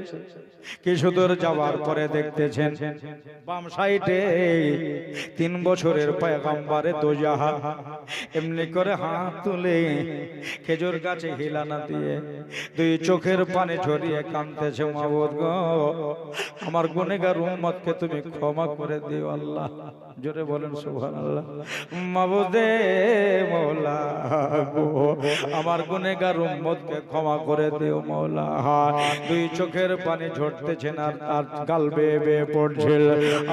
কিছু দূর যাওয়ার পরে দেখতেছেন বাম সাইডে 3 বছরের পয়গম্বরে দোজাহা এমনি করে হাত তুলে খেজুর গাছে হিলানা দিয়ে 2 চোখের পানি ঝরিয়ে কাঁদতেছে, মাবুদ গো আমার গুনাহগার উম্মতকে তুমি ক্ষমা করে দিও আল্লাহ। জোরে বলেন সুবহানাল্লাহ। মাবুদে মওলা গো আমার গুনাহগার উম্মতকে ক্ষমা করে দিও মওলা। 2 চোখের পানি ঝরতেছেন আর গাল বেয়ে বেয়ে পড়ছে।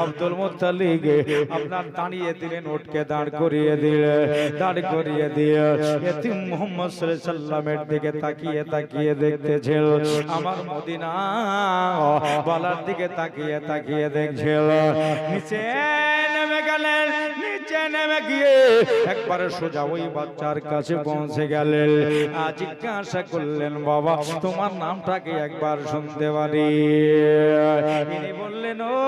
আব্দুল মুত্তালিব আপনার দাঁড়িয়ে দিলেন, উঠকে দাঁড় করিয়ে দিয়ে এতিম মুহাম্মদ সাল্লাল্লাহু আলাইহি সাল্লামের দিকে তাকিয়ে তাকিয়ে দেখতেছিল, আমার মদিনা বালার দিকে তাকিয়ে তাকিয়ে দেখছিল। নিচে নেমে গেলেন, নিচে নেমে গিয়ে একবারে সোজা ওই বাচ্চার কাছে পৌঁছে গেলেন। জিজ্ঞাসা করলেন, বাবা তোমার নামটা কি একবার শুনতে পারি? তিনি বললেন, ও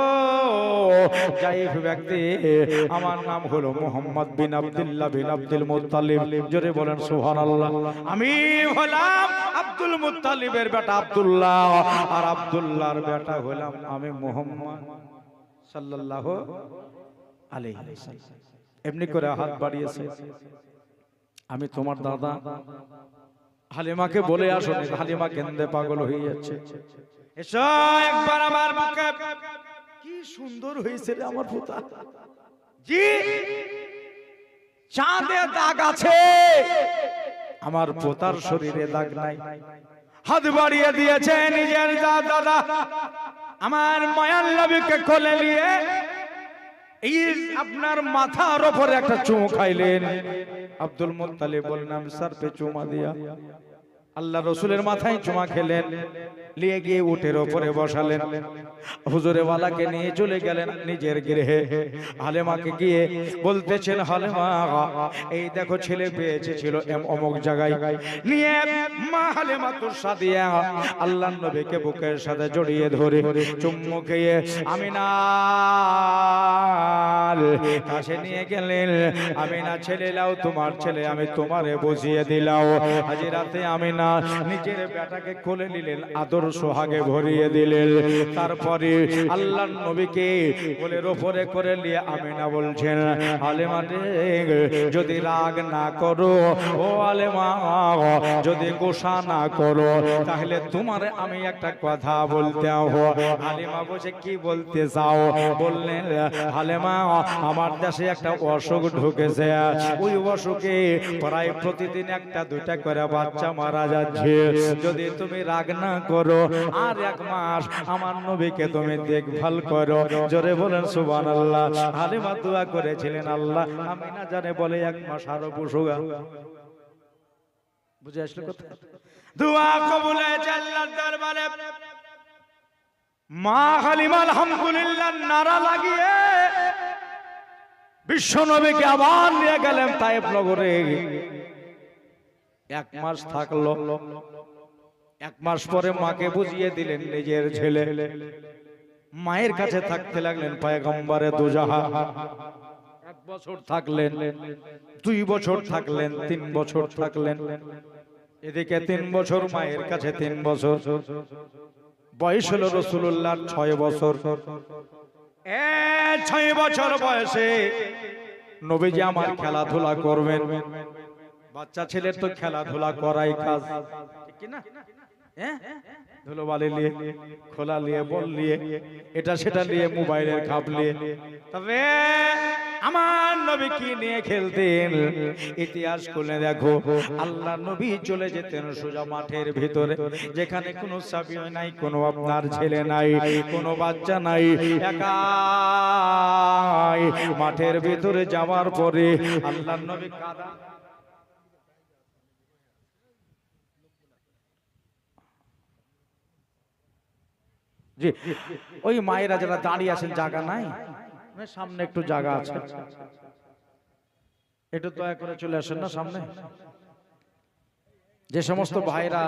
জাইফ ব্যক্তি, আমার নাম হলো মুহাম্মদ বিন আব্দুল্লাহ বিন আব্দুল মুত্তালিব। জোরে বলেন সুবহানাল্লাহ। আমি হলাম আব্দুল মুত্তালিবের বেটা আব্দুল্লাহ, আর আব্দুল্লাহর বেটা হলাম আমি মুহাম্মদ সাল্লাল্লাহু আলাইহি ওয়াসাল্লাম। এমনি করে হাত বাড়িয়েছে, আমি তোমার দাদা হালিমাকে বলে আসো। হালিমা কেন্দে পাগল হয়ে যাচ্ছে। এসো একবার আমার বুকে। কি সুন্দর হয়েছে রে আমার পোতা। জি চাঁদে দাগ আছে, আমার পোতার শরীরে দাগ নাই। হাত বাড়িয়ে দিয়েছে নিজের দাদা আমার মায়ার নবীকে কোলে নিয়ে এই আপনার মাথার উপরে একটা চুমু খাইলেন। আব্দুল মুত্তালিব বললাম স্যার পে চুমা দিয়া আল্লাহ রসুলের মাথায় চুমা খেলেন, নিয়ে গিয়ে উটের ওপরে বসালেন। হুজুরে ওয়ালাকে নিয়ে চলে গেলেন নিজের গৃহে। হালেমাকে গিয়ে বলতেছেন, হালেমা এই দেখো ছেলে পেয়েছে ছিল অমুক জায়গায়। নিয়ে মা হালেমা তোর সাদিয়া আল্লাহর নবীকে বুকের সাথে জড়িয়ে ধরে চুম্মু খেয়ে আমিনার কাছে নিয়ে গেলেন। আমিনা ছেলে লাও, তোমার ছেলে আমি তোমারে বুঝিয়ে দিলাম। আজ রাতে আমিনা নিজের বেটাকে কোলে নিলেন, আদর সোহাগে ভরিয়ে দিলেন। তারপরে আল্লাহর নবীকে কোলের উপরে করে নিয়ে আমিনা বলছেন, হালেমা যদি রাগ না করো, ও হালেমা যদি গোসা না করো, তাহলে তোমারে আমি একটা কথা বলতে হবো। হালিমা বসে কি বলতে চাও? বললেন, হালেমা আমার দেশে একটা অসুখ ঢুকেছে, ওই অসুখে প্রায় প্রতিদিন একটা দুইটা করে বাচ্চা মারা যাচ্ছে। যদি তুমি রাগ না করো আর 1 মাস আমার নবীকে তুমি দেখভাল করো। জোরে বলেন সুবহানাল্লাহ। হালিমা দোয়া করেছিলেন, আল্লাহ আমি না জানে বলে 1 মাস আরো বসুগা। বুঝে আসলে কথা? দোয়া কবুল হয়েছে আল্লাহর দরবারে। মা হালিমা আলহামদুলিল্লাহ নারা লাগিয়ে বিশ্ব নবীকে আবার নিয়ে গেলেন তায়েফ নগরে। 1 মাস থাকলো। 1 মাস পরে মাকে বুঝিয়ে দিলেন নিজের ছেলে। মায়ের কাছে থাকতে লাগলেন পয়গম্বরে দুজাহান। 1 বছর থাকলেন, 2 বছর থাকলেন, 3 বছর থাকলেন। এদিকে 3 বছর মায়ের কাছে, 3 বছর বয়স হলো রাসূলুল্লাহর 6 বছর। 6 বছর বয়সে নবীজি আমার খেলাধুলা করবেন। বাচ্চা ছেলের তো খেলাধুলা করাই কাজ, ঠিক কি না? ধুলোবালি নিয়ে, খোলা নিয়ে, বল নিয়ে, এটা সেটা নিয়ে, মোবাইলের খাপ নিয়ে। তবে আমার নবী কি নিয়ে খেলতেন? ইতিহাস খুলে দেখো, আল্লাহ নবী চলে যেতেন সোজা মাঠের ভিতরে, যেখানে কোনো সাবি নাই, কোনো আপনার ছেলে নাই, কোনো বাচ্চা নাই, একাই মাঠের ভিতরে যাওয়ার পরে আল্লাহ নবী কাদা জি ওই মায়েরা যারা দাঁড়িয়ে আছেন জায়গা নাই, সামনে একটু জায়গা আছে, একটু দয়া করে চলে আসেন না সামনে। যে সমস্ত ভাইরা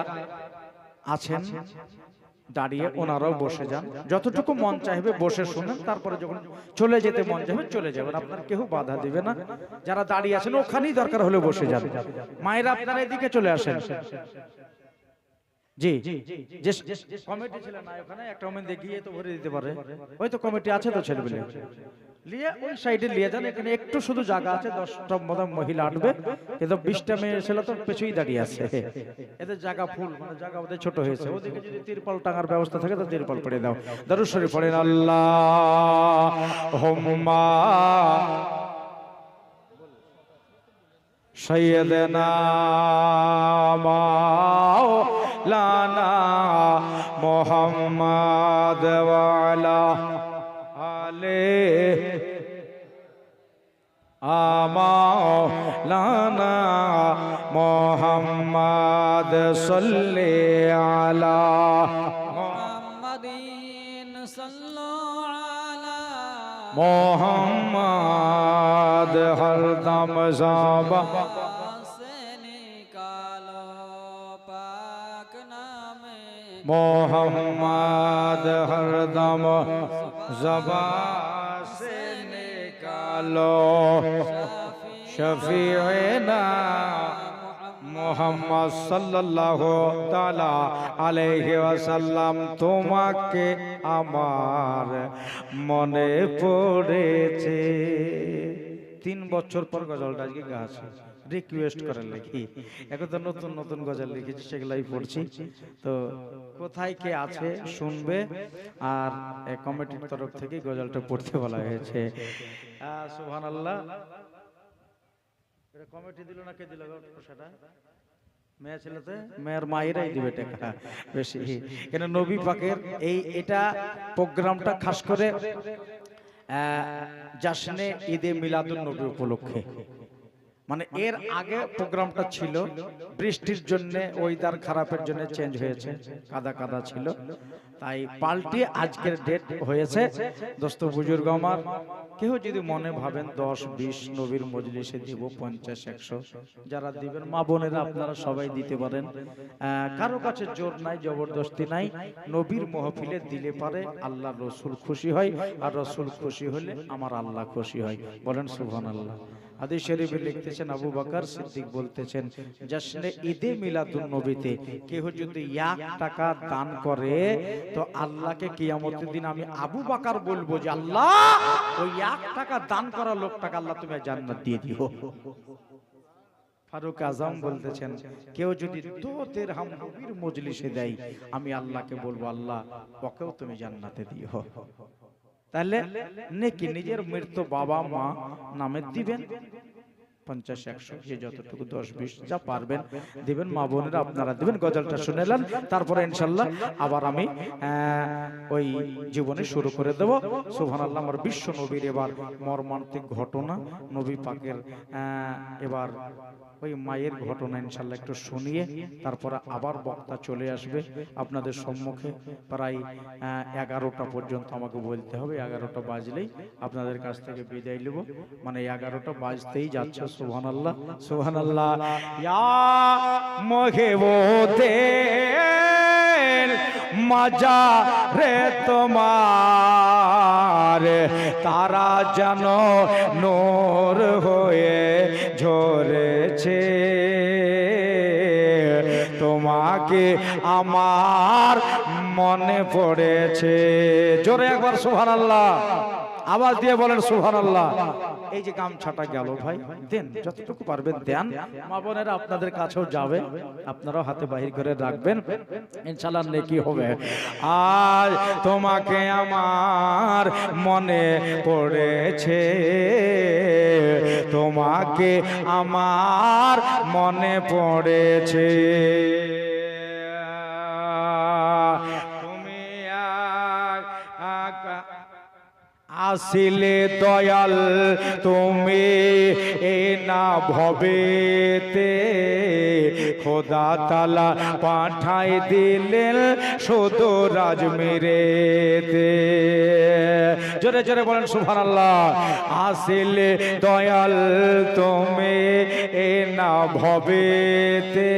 আছেন দাঁড়িয়ে ওনারাও বসে যান, যতটুকু মন চাইবে বসে শুনেন, তারপরে যখন চলে যেতে মন চাইবে চলে যাবেন, আপনার কেউ বাধা দিবে না। যারা দাঁড়িয়ে আছেন ওখানেই দরকার হলে বসে যান। মায়েরা আপনারা এদিকে চলে আসেন। জি যে কমিটি ছিল না ওখানে, একটা কমিটি দেখিয়ে তো ভরে দিতে পারে, ওই তো কমিটি আছে তো ছেলেবেলে লিয়ে ওই সাইডে লিয়ে যান। এখানে একটু শুধু জায়গা আছে, 10টা মহিলা আটবে, কিন্তু 20টা মেয়ে ছেলে তো পেছুই দাঁড়িয়ে আছে। এদের জায়গা ফুল, মানে জায়গা ওদের ছোট হয়েছে। ওদিকে যদি তিরপল টাঙার ব্যবস্থা থাকে তো তিরপল পড়ে দাও। দরুদ শরীফ পড়েন, আল্লাহুম্মা সাইয়্যিদানা মাওলানা মুহাম্মদ ওয়া আলা আলিহি মাওলানা মুহাম্মদ সাল্লি আলা মুহাম্মাদিন সাল্লাল্লাহু আলা মুহাম্মদ হরদম জাবা मोहम्मद हरदम ज़बान से निकालो शफीअना मोहम्मद सल्लल्लाहु ताला अलैहि वसल्लम। তোমাকে আমার মনে পড়েছে। 3 বছর পর গজলটা আজকে গাছে রিকোয়েস্ট করে লিখি। এখন তো নতুন নতুন গজল লিখেছি, সেগুলাই পড়ছি। তো কোথায় কে আছে শুনবে, আর কমিটির তরফ থেকে গজলটা পড়তে বলা হয়েছে। সুবহানাল্লাহ। কমিটি দিল না কে দিল সেটা মেয়ে ছেলেতে মেয়ের মায়েরাই দিবে টাকা বেশি কেন নবী পাকের এটা প্রোগ্রামটা খাস করে জাশনে ঈদে মিলাদুন নবী উপলক্ষে মানে এর আগে প্রোগ্রামটা ছিল বৃষ্টির জন্য ওয়েদার খারাপের জন্য চেঞ্জ হয়েছে কাদা কাদা ছিল তাই পাল্টে আজকের ডেট হয়েছে দোস্ত বুজুর্গ আমার কেউ যদি মনে ভাবেন 10-20 নবীর মজলিসে দিব 50-100 যারা দিবেন মা বোনেরা আপনারা সবাই দিতে পারেন কারো কাছে জোর নাই জবরদস্তি নাই নবীর মাহফিলে দিলে পারে আল্লাহ রসুল খুশি হয় আর রসুল খুশি হলে আমার আল্লাহ খুশি হয় বলেন সুবহানাল্লাহ হাদিস শরীফে লিখতেছেন আবু বকর সিদ্দিক বলতেছেন জশ্নে ঈদে মিলাদুন নবীতে কেউ যদি 1 টাকা দান করে তো আল্লাহকে কিয়ামতের দিন আমি আবু বকর বলবো যে আল্লাহ ওই 1 টাকা দান করা লোকটাকে আল্লাহ তুমি জান্নাত দিয়ে দিও ফারুক আজম বলতেছেন কেউ যদি 2 দিরহাম নবীর মজলিসে দেয় আমি আল্লাহকে বলবো আল্লাহ ওকেও তুমি জান্নাতে দিও তাহলে নেকি নিজের মৃত বাবা মা নামে দিবেন 50-100 যে যতটুকু 10-20 যা পারবেন দিবেন মা বোনেরা আপনারা দিবেন গজলটা শুনেলেন তারপরে ইনশাআল্লাহ আবার আমি ওই জীবনে শুরু করে দেব সুবহানাল্লাহ আমার বিশ্ব নবীর এবার মর্মান্তিক ঘটনা নবী পাকের এবার ওই মায়ের ঘটনা ইনশাআল্লাহ একটু শুনিয়ে তারপরে আবার বক্তা চলে আসবে আপনাদের সম্মুখে প্রায় 11টা পর্যন্ত আমাকে বলতে হবে 11টা বাজলেই আপনাদের কাছ থেকে বিদায় নেব মানে 11টা বাজতেই যাচ্ছে সুবহানাল্লাহ সুবহানাল্লাহ ইয়া মগে ওতে মজা রে তোমার তারা যেন নূর হয়ে ঝরেছে তোমাকে আমার মনে পড়েছে জোরে একবার সুবহানাল্লাহ আওয়াজ দিয়ে বলেন সুবহানাল্লাহ এই যে গামছাটা গেল ভাই দেন যতটুকু পারবেন দেন মা বোনেরা আপনাদের কাছেও যাবে আপনারাও হাতে বাহির করে রাখবেন ইনশাআল্লাহ নেকি হবে আজ তোমাকে আমার মনে পড়েছে তোমাকে আমার মনে পড়েছে তুমি আসিলে দয়াল তুমি এ না ভবেতে খোদা তাআলা পাঠাই দিলেন শুধু রাজমিরেতে জোরে জোরে বলেন সুবহানাল্লাহ আসিলে দয়াল তুমি এ না ভবেতে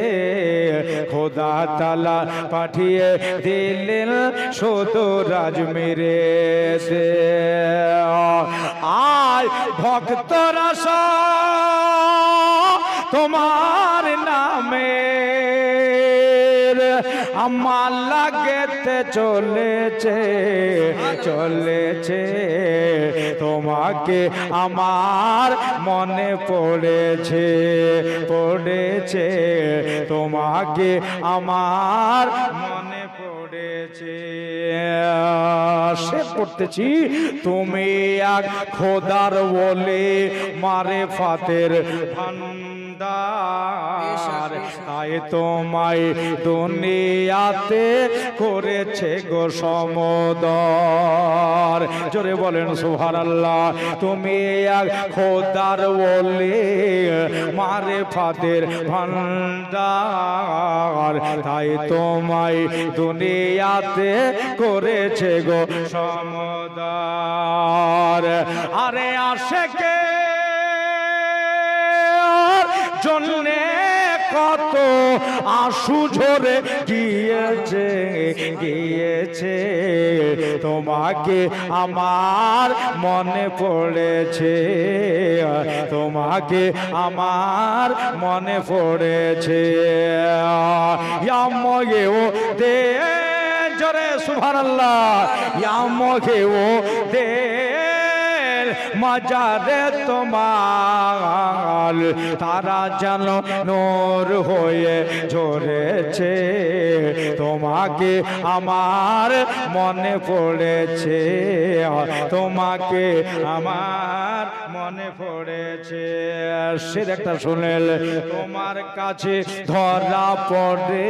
খোদা তাআলা পাঠিয়ে দিলেন শুধু রাজমিরেতে আয় ভক্তরা তোমার নামে আমার লাগেতে চলেছে চলেছে তোমাকে আমার মনে পড়েছে পড়েছে তোমাকে আমার মনে পড়েছে সে পড়তেছি তুমি এক খোদার বলে মারে ফাতের ভান্ডার তাই তোমায় দুনিয়াতে করেছে গো সমদর জোরে বলেন সুবহানাল্লাহ তুমি এক খোদার বলে মারে ফাতের ভান্ডার তাই তোমায় দুনিয়াতে করেছে গো সমদর আরে আশেকে জন্যে কত আশু ঝরে গিয়েছে গিয়েছে তোমাকে আমার মনে পড়েছে তোমাকে আমার মনে পড়েছে ইয়ামগেও দে জোরে সুবহানাল্লাহ ইয়ামগেও দে মাজারে তোমার তারা যেন নূর হয়ে ঝরেছে তোমাকে আমার মনে পড়েছে তোমাকে আমার মনে পড়েছে সে একটা শুনেল তোমার কাছে ধরা পড়ে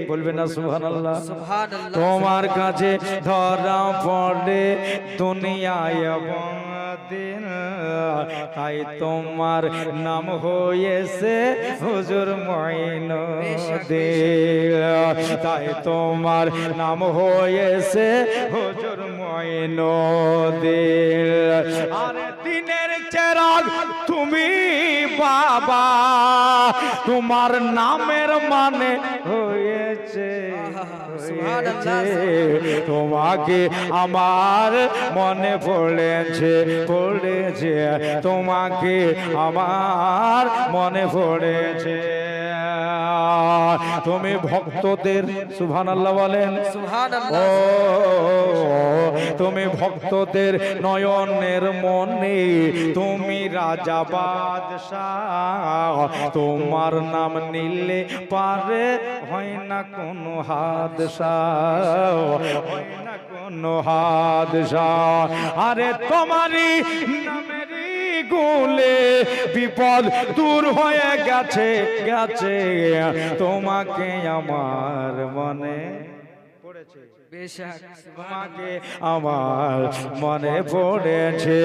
বলবে না সুবহানাল্লাহ তোমার কাছে ধরা পড়ে দুনিয়ায় এবং দিন তাই তোমার নাম হয়েছে হুজুর মঈনুদ্দিন তাই তোমার নাম হয়েছে হুজুর মঈনুদ্দিন আর দিনের চেরাগ তুমি বাবা তোমার নামের মানে হয়েছে তোমাকে আমার মনে পড়েছে তোমাকে আমার মনে পড়েছে তুমি ভক্তদের সুবহানাল্লাহ বলেন সুবহানাল্লাহ ও তুমি ভক্তদের নয়নের মনে তুমি রাজা বাদশাহ তোমার নাম নিলে পারে হয় না কোনো হাদসা হয় না কোনো হাদসা আরে তোমারই নামেরই গুলে বিপদ দূর হয়ে গেছে গেছে তোমাকে আমার মনে পড়েছে তোমাকে আমার মনে পড়েছে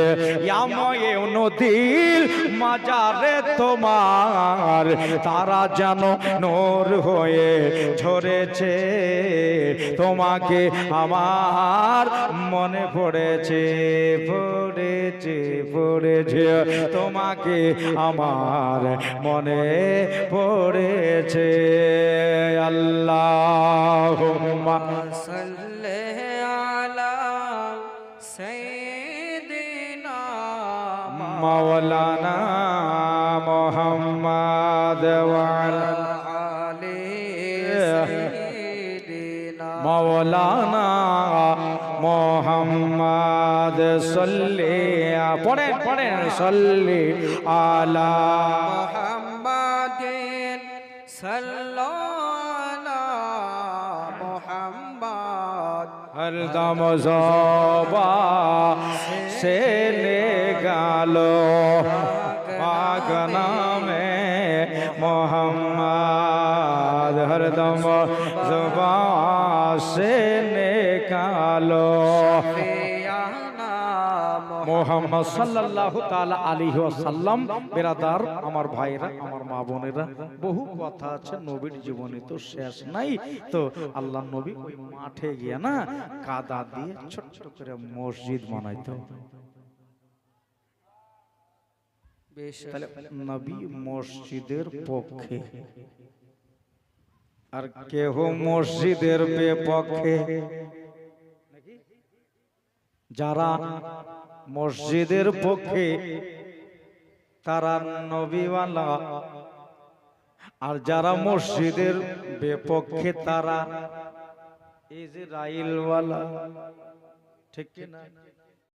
নদীর মাজারে তোমার তারা যেন নূর হয়ে ঝরেছে তোমাকে আমার মনে পড়েছে পড়েছে পড়েছে তোমাকে আমার মনে পড়েছে আল্লাহুম্মা সাল্লি আলা সাইয়্যিদিনা মাওলানা মুহাম্মদ ওয়া আলা আলি সাইয়্যিদিনা মাওলানা মুহাম্মদ সাল্লি পড়েন পড়েন সাল্লি আলা মুহাম্মাদিন সাল্লাল্লাহু মুহাম্মদ হরদম জবা সে লে গালো পাক নামে মোহাম্মদ হরদম জবা সে নে গালো মোহাম্মদ সাল্লাল্লাহু তাআলা আলাইহি ওয়াসাল্লাম বেরাদার আমার ভাইরা আমার মা বোনেরা বহু কথা আছে নবীর জীবনে তো শেষ নাই তো আল্লাহর নবী ওই মাঠে গিয়া না কাদা দিয়ে ছোট করে মসজিদ বানাইতো তাহলে নবী মসজিদের পক্ষে আর কেহ মসজিদের বিপক্ষে যারা মসজিদের পক্ষে তারা নবীওয়ালা আর যারা মসজিদের বিপক্ষে তারা ইজরাইলওয়ালা ঠিক কি না